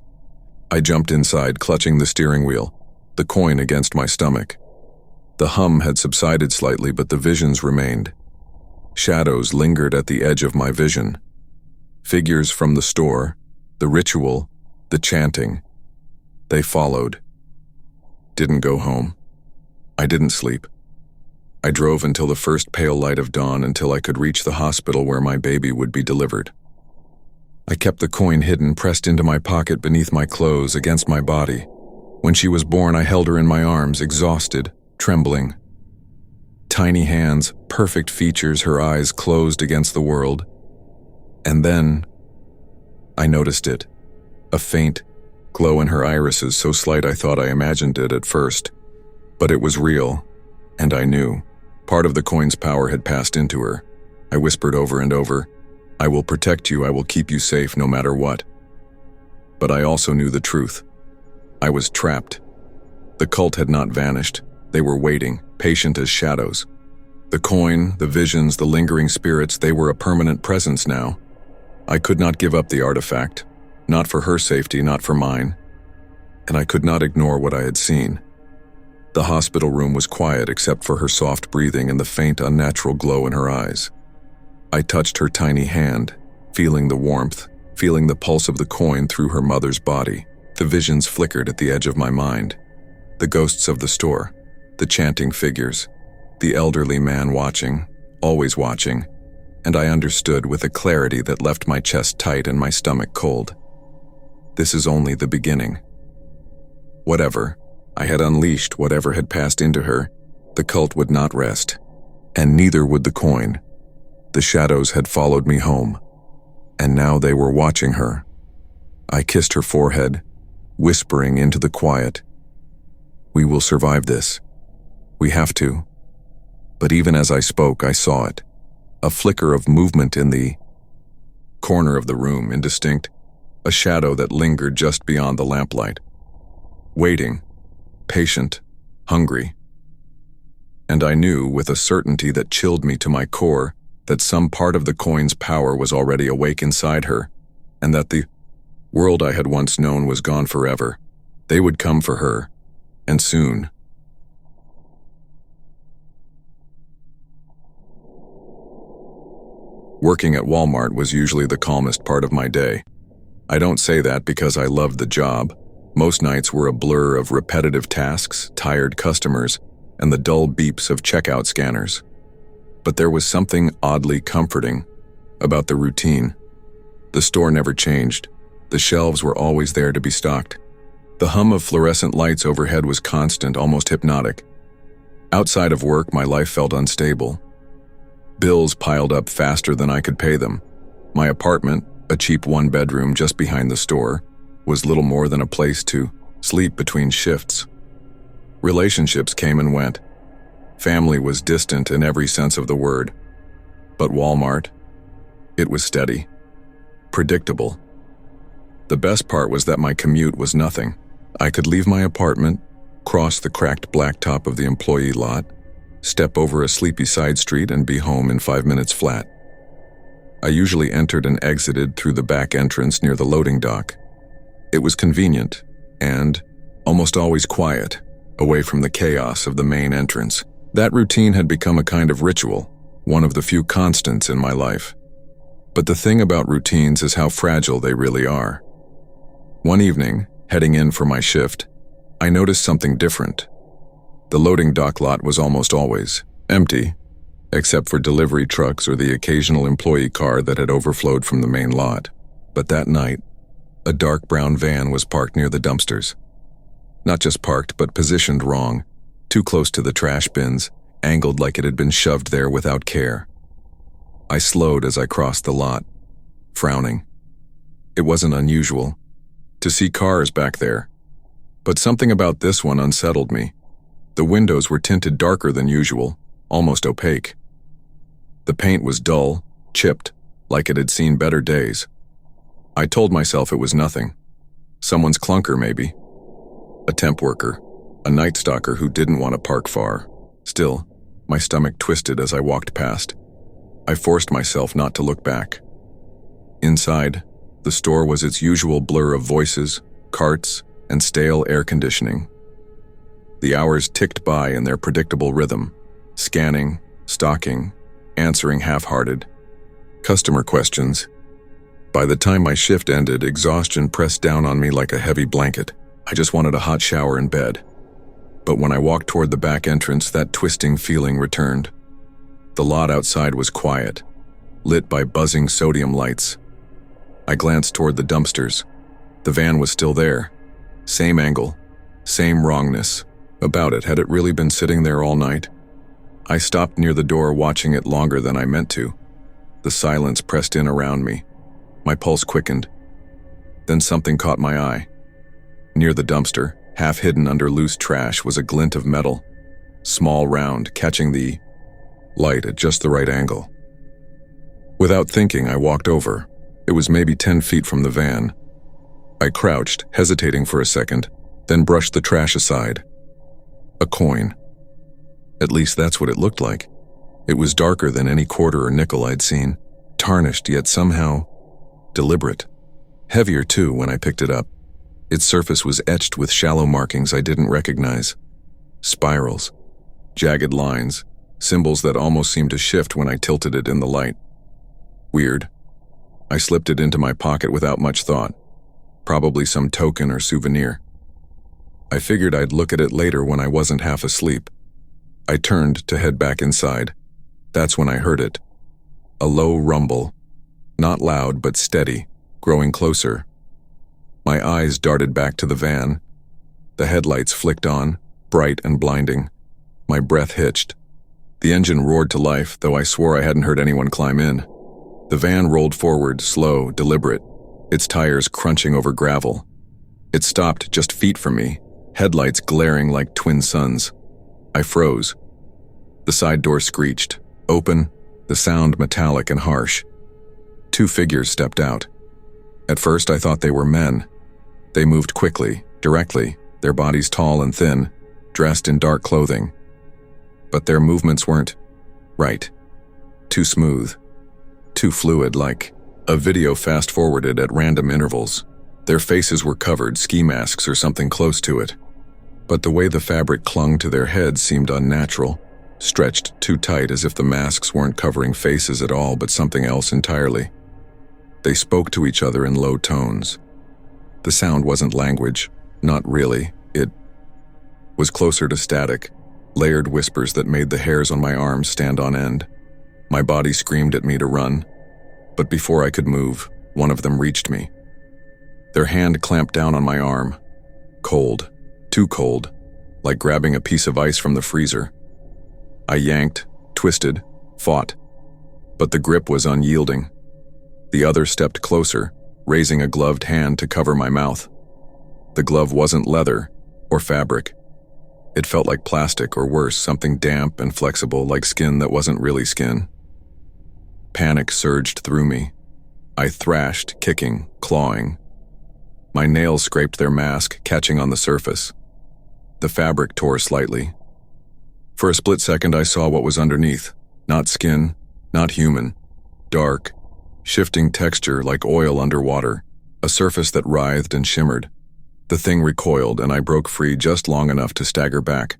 I jumped inside, clutching the steering wheel, the coin against my stomach. The hum had subsided slightly, but the visions remained. Shadows lingered at the edge of my vision. Figures from the store, the ritual, the chanting. They followed. Didn't go home. I didn't sleep. I drove until the first pale light of dawn, until I could reach the hospital where my baby would be delivered. I kept the coin hidden, pressed into my pocket beneath my clothes, against my body. When she was born, I held her in my arms, exhausted, trembling. Tiny hands, perfect features, her eyes closed against the world. And then, I noticed it. A faint glow in her irises, so slight I thought I imagined it at first. But it was real, and I knew. Part of the coin's power had passed into her. I whispered over and over, "I will protect you, I will keep you safe no matter what." But I also knew the truth. I was trapped. The cult had not vanished. They were waiting, patient as shadows. The coin, the visions, the lingering spirits, they were a permanent presence now. I could not give up the artifact, not for her safety, not for mine. And I could not ignore what I had seen. The hospital room was quiet except for her soft breathing and the faint, unnatural glow in her eyes. I touched her tiny hand, feeling the warmth, feeling the pulse of the coin through her mother's body. The visions flickered at the edge of my mind. The ghosts of the store, the chanting figures, the elderly man watching, always watching, and I understood with a clarity that left my chest tight and my stomach cold. This is only the beginning. Whatever, I had unleashed whatever had passed into her, the cult would not rest, and neither would the coin. The shadows had followed me home, and now they were watching her. I kissed her forehead, whispering into the quiet, "We will survive this. We have to." But even as I spoke, I saw it. A flicker of movement in the corner of the room, indistinct, a shadow that lingered just beyond the lamplight. Waiting, patient, hungry. And I knew, with a certainty that chilled me to my core, that some part of the coin's power was already awake inside her, and that the world I had once known was gone forever. They would come for her, and soon. Working at Walmart was usually the calmest part of my day. I don't say that because I loved the job. Most nights were a blur of repetitive tasks, tired customers, and the dull beeps of checkout scanners. But there was something oddly comforting about the routine. The store never changed. The shelves were always there to be stocked. The hum of fluorescent lights overhead was constant, almost hypnotic. Outside of work, my life felt unstable. Bills piled up faster than I could pay them. My apartment, a cheap one-bedroom just behind the store, was little more than a place to sleep between shifts. Relationships came and went. Family was distant in every sense of the word. But Walmart, it was steady, predictable. The best part was that my commute was nothing. I could leave my apartment, cross the cracked blacktop of the employee lot, step over a sleepy side street, and be home in 5 minutes flat. I usually entered and exited through the back entrance near the loading dock. It was convenient and almost always quiet, away from the chaos of the main entrance. That routine had become a kind of ritual, one of the few constants in my life. But the thing about routines is how fragile they really are. One evening, heading in for my shift, I noticed something different. The loading dock lot was almost always empty, except for delivery trucks or the occasional employee car that had overflowed from the main lot. But that night, a dark brown van was parked near the dumpsters. Not just parked, but positioned wrong, too close to the trash bins, angled like it had been shoved there without care. I slowed as I crossed the lot, frowning. It wasn't unusual to see cars back there, but something about this one unsettled me. The windows were tinted darker than usual, almost opaque. The paint was dull, chipped, like it had seen better days. I told myself it was nothing. Someone's clunker, maybe. A temp worker, a night stalker who didn't want to park far. Still, my stomach twisted as I walked past. I forced myself not to look back. Inside, the store was its usual blur of voices, carts, and stale air conditioning. The hours ticked by in their predictable rhythm, scanning, stalking, answering half-hearted. Customer questions. By the time my shift ended, exhaustion pressed down on me like a heavy blanket. I just wanted a hot shower in bed. But when I walked toward the back entrance, that twisting feeling returned. The lot outside was quiet, lit by buzzing sodium lights. I glanced toward the dumpsters. The van was still there. Same angle, same wrongness. About it, had it really been sitting there all night? I stopped near the door, watching it longer than I meant to. The silence pressed in around me. My pulse quickened. Then something caught my eye. Near the dumpster, half hidden under loose trash, was a glint of metal. Small, round, catching the light at just the right angle. Without thinking, I walked over. It was maybe 10 feet from the van. I crouched, hesitating for a second, then brushed the trash aside. A coin. At least that's what it looked like. It was darker than any quarter or nickel I'd seen, tarnished yet somehow deliberate. Heavier too when I picked it up. Its surface was etched with shallow markings I didn't recognize. Spirals, jagged lines, symbols that almost seemed to shift when I tilted it in the light. Weird. I slipped it into my pocket without much thought. Probably some token or souvenir. I figured I'd look at it later when I wasn't half asleep. I turned to head back inside. That's when I heard it. A low rumble. Not loud, but steady, growing closer. My eyes darted back to the van. The headlights flicked on, bright and blinding. My breath hitched. The engine roared to life, though I swore I hadn't heard anyone climb in. The van rolled forward, slow, deliberate, its tires crunching over gravel. It stopped just feet from me, headlights glaring like twin suns. I froze. The side door screeched, open, the sound metallic and harsh. 2 figures stepped out. At first I thought they were men. They moved quickly, directly, their bodies tall and thin, dressed in dark clothing. But their movements weren't right. Too smooth. Too fluid, like a video fast-forwarded at random intervals. Their faces were covered, ski masks or something close to it. But the way the fabric clung to their heads seemed unnatural, stretched too tight as if the masks weren't covering faces at all but something else entirely. They spoke to each other in low tones. The sound wasn't language, not really. It was closer to static, layered whispers that made the hairs on my arms stand on end. My body screamed at me to run, but before I could move, one of them reached me. Their hand clamped down on my arm. Cold, too cold, like grabbing a piece of ice from the freezer. I yanked, twisted, fought, but the grip was unyielding. The other stepped closer, raising a gloved hand to cover my mouth. The glove wasn't leather or fabric. It felt like plastic, or worse, something damp and flexible, like skin that wasn't really skin. Panic surged through me. I thrashed, kicking, clawing. My nails scraped their mask, catching on the surface. The fabric tore slightly. For a split second I saw what was underneath. Not skin, not human. Dark, shifting texture like oil underwater. A surface that writhed and shimmered. The thing recoiled, and I broke free just long enough to stagger back.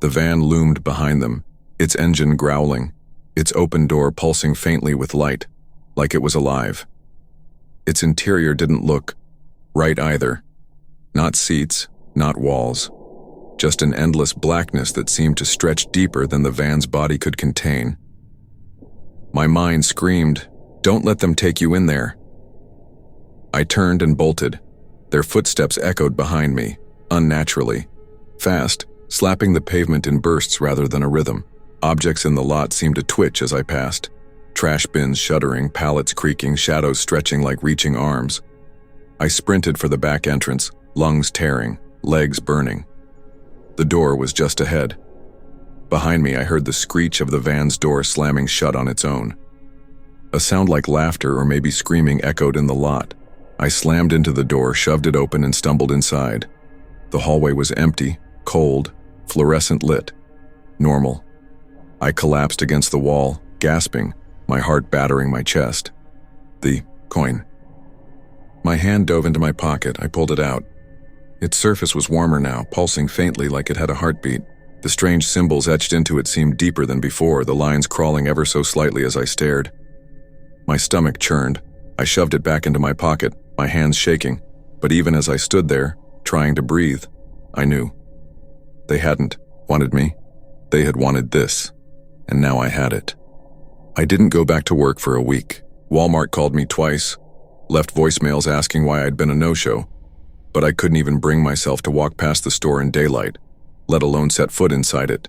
The van loomed behind them, its engine growling, its open door pulsing faintly with light, like it was alive. Its interior didn't look right either. Not seats, not walls. Just an endless blackness that seemed to stretch deeper than the van's body could contain. My mind screamed, "Don't let them take you in there." I turned and bolted. Their footsteps echoed behind me, unnaturally. Fast, slapping the pavement in bursts rather than a rhythm. Objects in the lot seemed to twitch as I passed. Trash bins shuddering, pallets creaking, shadows stretching like reaching arms. I sprinted for the back entrance, lungs tearing, legs burning. The door was just ahead. Behind me I heard the screech of the van's door slamming shut on its own. A sound like laughter or maybe screaming echoed in the lot. I slammed into the door, shoved it open, and stumbled inside. The hallway was empty, cold, fluorescent lit. Normal. I collapsed against the wall, gasping, my heart battering my chest. The coin. My hand dove into my pocket. I pulled it out. Its surface was warmer now, pulsing faintly like it had a heartbeat. The strange symbols etched into it seemed deeper than before, the lines crawling ever so slightly as I stared. My stomach churned. I shoved it back into my pocket, my hands shaking. But even as I stood there, trying to breathe, I knew. They hadn't wanted me. They had wanted this. And now I had it. I didn't go back to work for a week. Walmart called me twice, left voicemails asking why I'd been a no-show. But I couldn't even bring myself to walk past the store in daylight, let alone set foot inside it.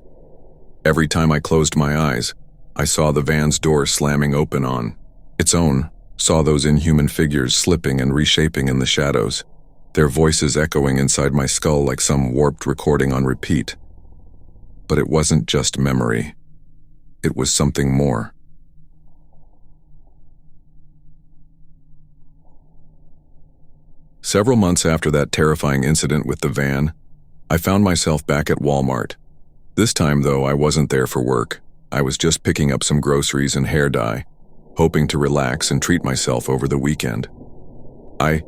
Every time I closed my eyes, I saw the van's door slamming open on its own, saw those inhuman figures slipping and reshaping in the shadows, their voices echoing inside my skull like some warped recording on repeat. But it wasn't just memory. It was something more. Several months after that terrifying incident with the van, I found myself back at Walmart. This time, though, I wasn't there for work. I was just picking up some groceries and hair dye, hoping to relax and treat myself over the weekend. I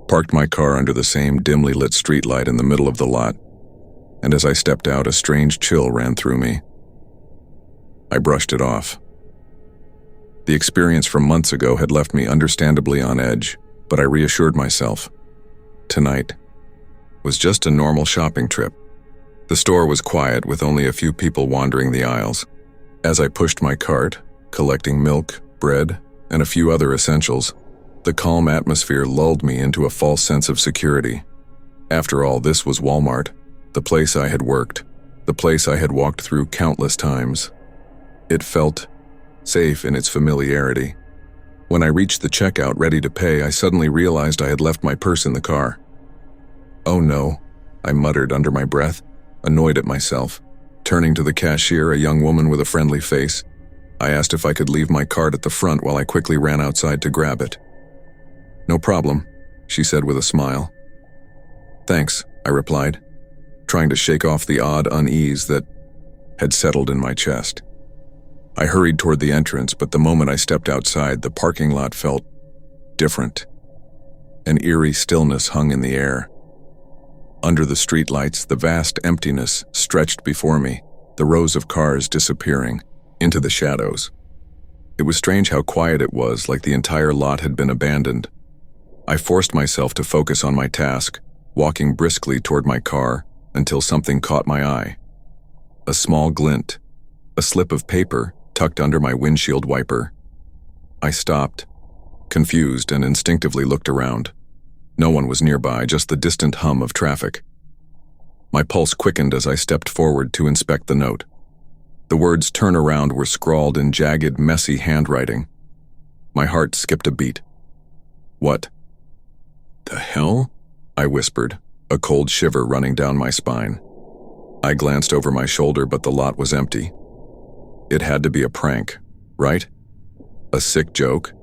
parked my car under the same dimly lit streetlight in the middle of the lot, and as I stepped out, a strange chill ran through me. I brushed it off. The experience from months ago had left me understandably on edge, but I reassured myself. Tonight was just a normal shopping trip. The store was quiet with only a few people wandering the aisles. As I pushed my cart, collecting milk, bread, and a few other essentials, the calm atmosphere lulled me into a false sense of security. After all, this was Walmart, the place I had worked, the place I had walked through countless times. It felt safe in its familiarity. When I reached the checkout ready to pay, I suddenly realized I had left my purse in the car. "Oh no," I muttered under my breath, annoyed at myself. Turning to the cashier, a young woman with a friendly face, I asked if I could leave my cart at the front while I quickly ran outside to grab it. "No problem," she said with a smile. "Thanks," I replied, trying to shake off the odd unease that had settled in my chest. I hurried toward the entrance, but the moment I stepped outside, the parking lot felt different. An eerie stillness hung in the air. Under the streetlights, the vast emptiness stretched before me, the rows of cars disappearing into the shadows. It was strange how quiet it was, like the entire lot had been abandoned. I forced myself to focus on my task, walking briskly toward my car until something caught my eye. A small glint, a slip of paper tucked under my windshield wiper. I stopped, confused, and instinctively looked around. No one was nearby, just the distant hum of traffic. My pulse quickened as I stepped forward to inspect the note. The words "turn around" were scrawled in jagged, messy handwriting. My heart skipped a beat. "What the hell?" I whispered, a cold shiver running down my spine. I glanced over my shoulder, but the lot was empty. It had to be a prank, right? A sick joke?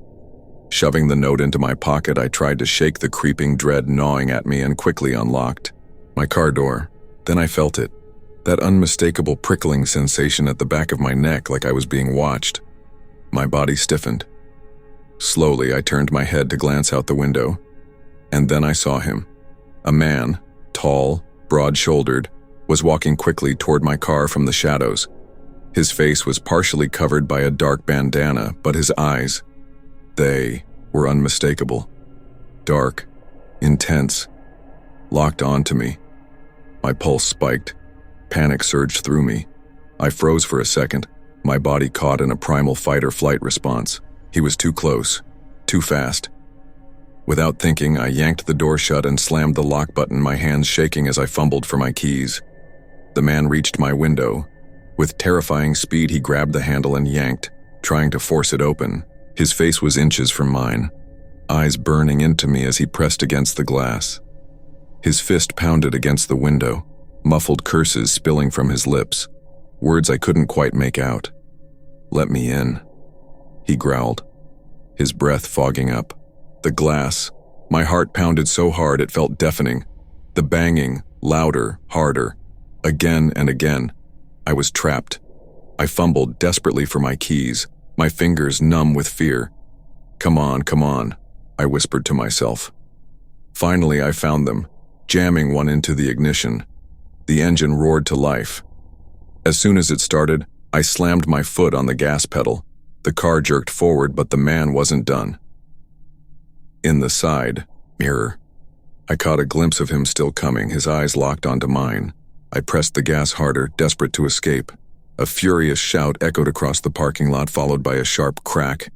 Shoving the note into my pocket, I tried to shake the creeping dread gnawing at me and quickly unlocked my car door. Then I felt it, that unmistakable prickling sensation at the back of my neck, like I was being watched. My body stiffened. Slowly, I turned my head to glance out the window, and then I saw him. A man, tall, broad-shouldered, was walking quickly toward my car from the shadows. His face was partially covered by a dark bandana, but his eyes, they were unmistakable. Dark, intense, locked onto me. My pulse spiked. Panic surged through me. I froze for a second, my body caught in a primal fight-or-flight response. He was too close, too fast. Without thinking, I yanked the door shut and slammed the lock button, my hands shaking as I fumbled for my keys. The man reached my window. With terrifying speed, he grabbed the handle and yanked, trying to force it open. His face was inches from mine, eyes burning into me as he pressed against the glass. His fist pounded against the window, muffled curses spilling from his lips, words I couldn't quite make out. "Let me in," he growled, his breath fogging up. The glass, my heart pounded so hard it felt deafening. The banging, Louder, harder. Again and again. I was trapped. I fumbled desperately for my keys, my fingers numb with fear. Come on, I whispered to myself. Finally, I found them, jamming one into the ignition. The engine roared to life. As soon as it started, I slammed my foot on the gas pedal. The car jerked forward, but the man wasn't done. In the side mirror, I caught a glimpse of him still coming, his eyes locked onto mine. I pressed the gas harder, desperate to escape. A furious shout echoed across the parking lot, followed by a sharp crack.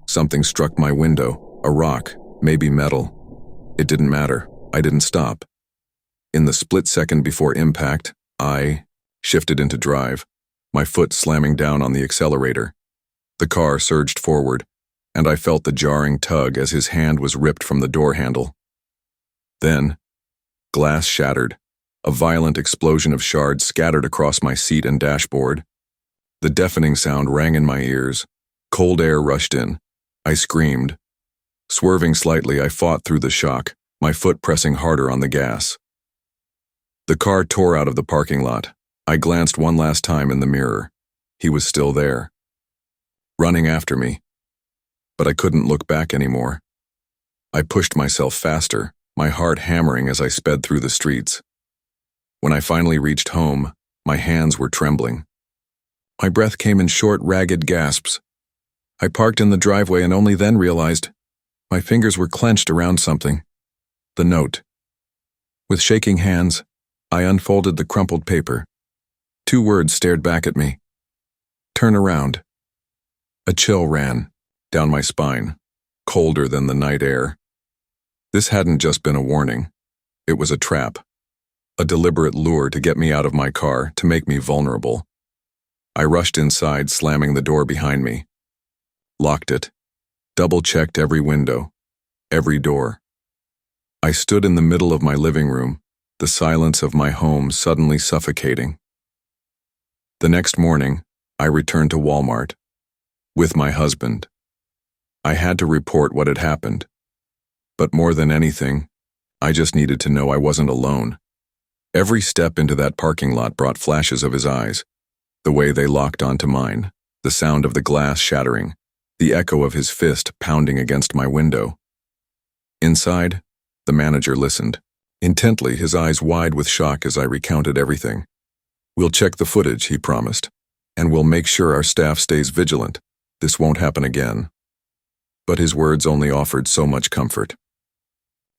Something struck my window, a rock, maybe metal. It didn't matter. I didn't stop. In the split second before impact, I shifted into drive, my foot slamming down on the accelerator. The car surged forward, and I felt the jarring tug as his hand was ripped from the door handle. Then, glass shattered. A violent explosion of shards scattered across my seat and dashboard. The deafening sound rang in my ears. Cold air rushed in. I screamed. Swerving slightly, I fought through the shock, my foot pressing harder on the gas. The car tore out of the parking lot. I glanced one last time in the mirror. He was still there, running after me. But I couldn't look back anymore. I pushed myself faster, my heart hammering as I sped through the streets. When I finally reached home, my hands were trembling. My breath came in short, ragged gasps. I parked in the driveway and only then realized my fingers were clenched around something. The note. With shaking hands, I unfolded the crumpled paper. 2 words stared back at me. Turn around. A chill ran down my spine, colder than the night air. This hadn't just been a warning. It was a trap. A deliberate lure to get me out of my car, to make me vulnerable. I rushed inside, slamming the door behind me. Locked it. Double-checked every window, every door. I stood in the middle of my living room, the silence of my home suddenly suffocating. The next morning, I returned to Walmart. With my husband. I had to report what had happened. But more than anything, I just needed to know I wasn't alone. Every step into that parking lot brought flashes of his eyes, the way they locked onto mine, the sound of the glass shattering, the echo of his fist pounding against my window. Inside, the manager listened, intently, his eyes wide with shock as I recounted everything. We'll check the footage, he promised, and we'll make sure our staff stays vigilant. This won't happen again. But his words only offered so much comfort.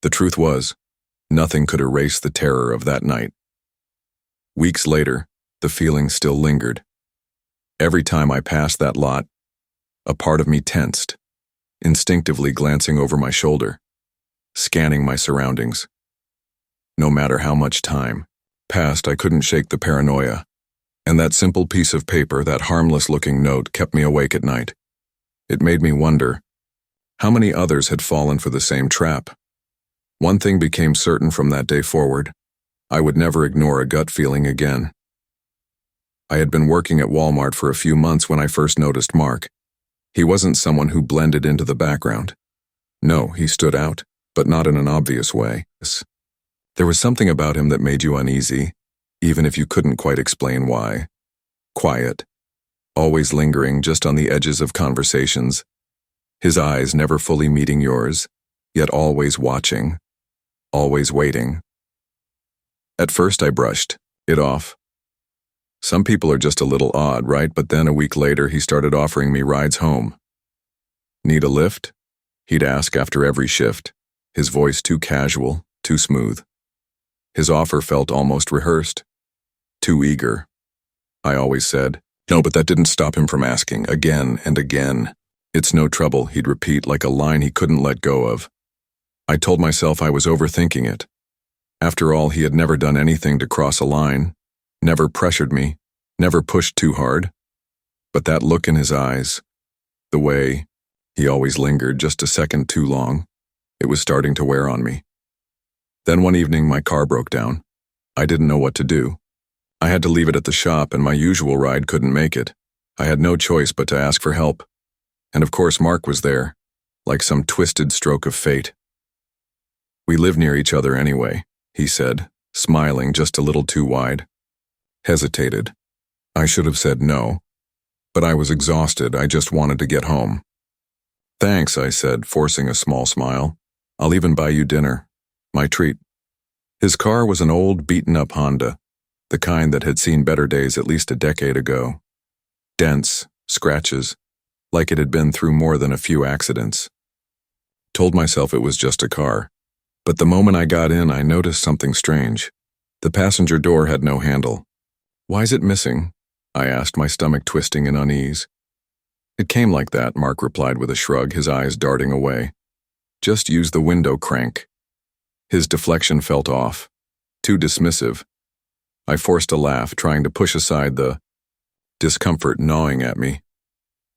The truth was, nothing could erase the terror of that night. Weeks later, the feeling still lingered. Every time I passed that lot, a part of me tensed, instinctively glancing over my shoulder, scanning my surroundings. No matter how much time passed, I couldn't shake the paranoia, and that simple piece of paper, that harmless-looking note, kept me awake at night. It made me wonder how many others had fallen for the same trap. One thing became certain from that day forward: I would never ignore a gut feeling again. I had been working at Walmart for a few months when I first noticed Mark. He wasn't someone who blended into the background. No, he stood out, but not in an obvious way. There was something about him that made you uneasy, even if you couldn't quite explain why. Quiet, always lingering just on the edges of conversations. His eyes never fully meeting yours, yet always watching, always waiting. At first I brushed it off. Some people are just a little odd, right? But then a week later he started offering me rides home. Need a lift? He'd ask after every shift, his voice too casual, too smooth. His offer felt almost rehearsed, too eager. I always said, no, but that didn't stop him from asking again and again. It's no trouble, he'd repeat like a line he couldn't let go of. I told myself I was overthinking it. After all, he had never done anything to cross a line, never pressured me, never pushed too hard. But that look in his eyes, the way he always lingered just a second too long, it was starting to wear on me. Then one evening my car broke down. I didn't know what to do. I had to leave it at the shop and my usual ride couldn't make it. I had no choice but to ask for help. And of course Mark was there, like some twisted stroke of fate. We live near each other anyway, he said, smiling just a little too wide. Hesitated. I should have said no, but I was exhausted. I just wanted to get home. Thanks, I said, forcing a small smile. I'll even buy you dinner. My treat. His car was an old, beaten-up Honda, the kind that had seen better days at least a decade ago. Dents, scratches, like it had been through more than a few accidents. Told myself it was just a car, but the moment I got in, I noticed something strange. The passenger door had no handle. Why's it missing? I asked, my stomach twisting in unease. It came like that, Mark replied with a shrug, his eyes darting away. Just use the window crank. His deflection felt off, too dismissive. I forced a laugh, trying to push aside the discomfort gnawing at me.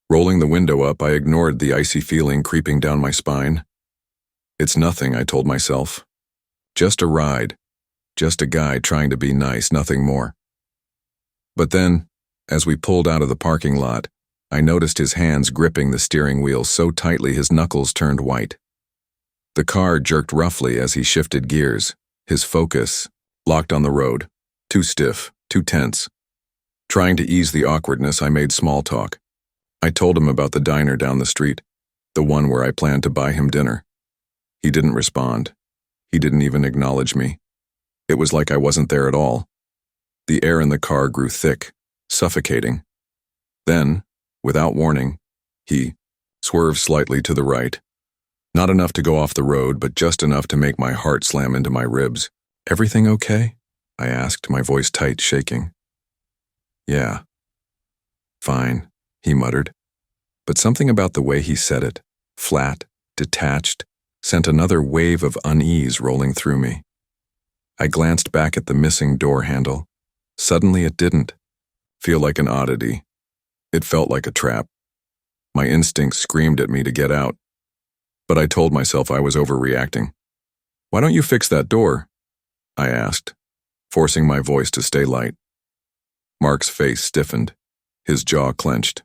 Rolling the window up, I ignored the icy feeling creeping down my spine. It's nothing, I told myself. Just a ride. Just a guy trying to be nice, nothing more. But then, as we pulled out of the parking lot, I noticed his hands gripping the steering wheel so tightly his knuckles turned white. The car jerked roughly as he shifted gears, his focus locked on the road, too stiff, too tense. Trying to ease the awkwardness, I made small talk. I told him about the diner down the street, the one where I planned to buy him dinner. He didn't respond. He didn't even acknowledge me. It was like I wasn't there at all. The air in the car grew thick, suffocating. Then, without warning, he swerved slightly to the right. Not enough to go off the road, but just enough to make my heart slam into my ribs. Everything okay? I asked, my voice tight, shaking. Yeah. Fine, he muttered. But something about the way he said it, flat, detached, sent another wave of unease rolling through me. I glanced back at the missing door handle. Suddenly it didn't feel like an oddity. It felt like a trap. My instincts screamed at me to get out, but I told myself I was overreacting. Why don't you fix that door? I asked, forcing my voice to stay light. Mark's face stiffened, his jaw clenched.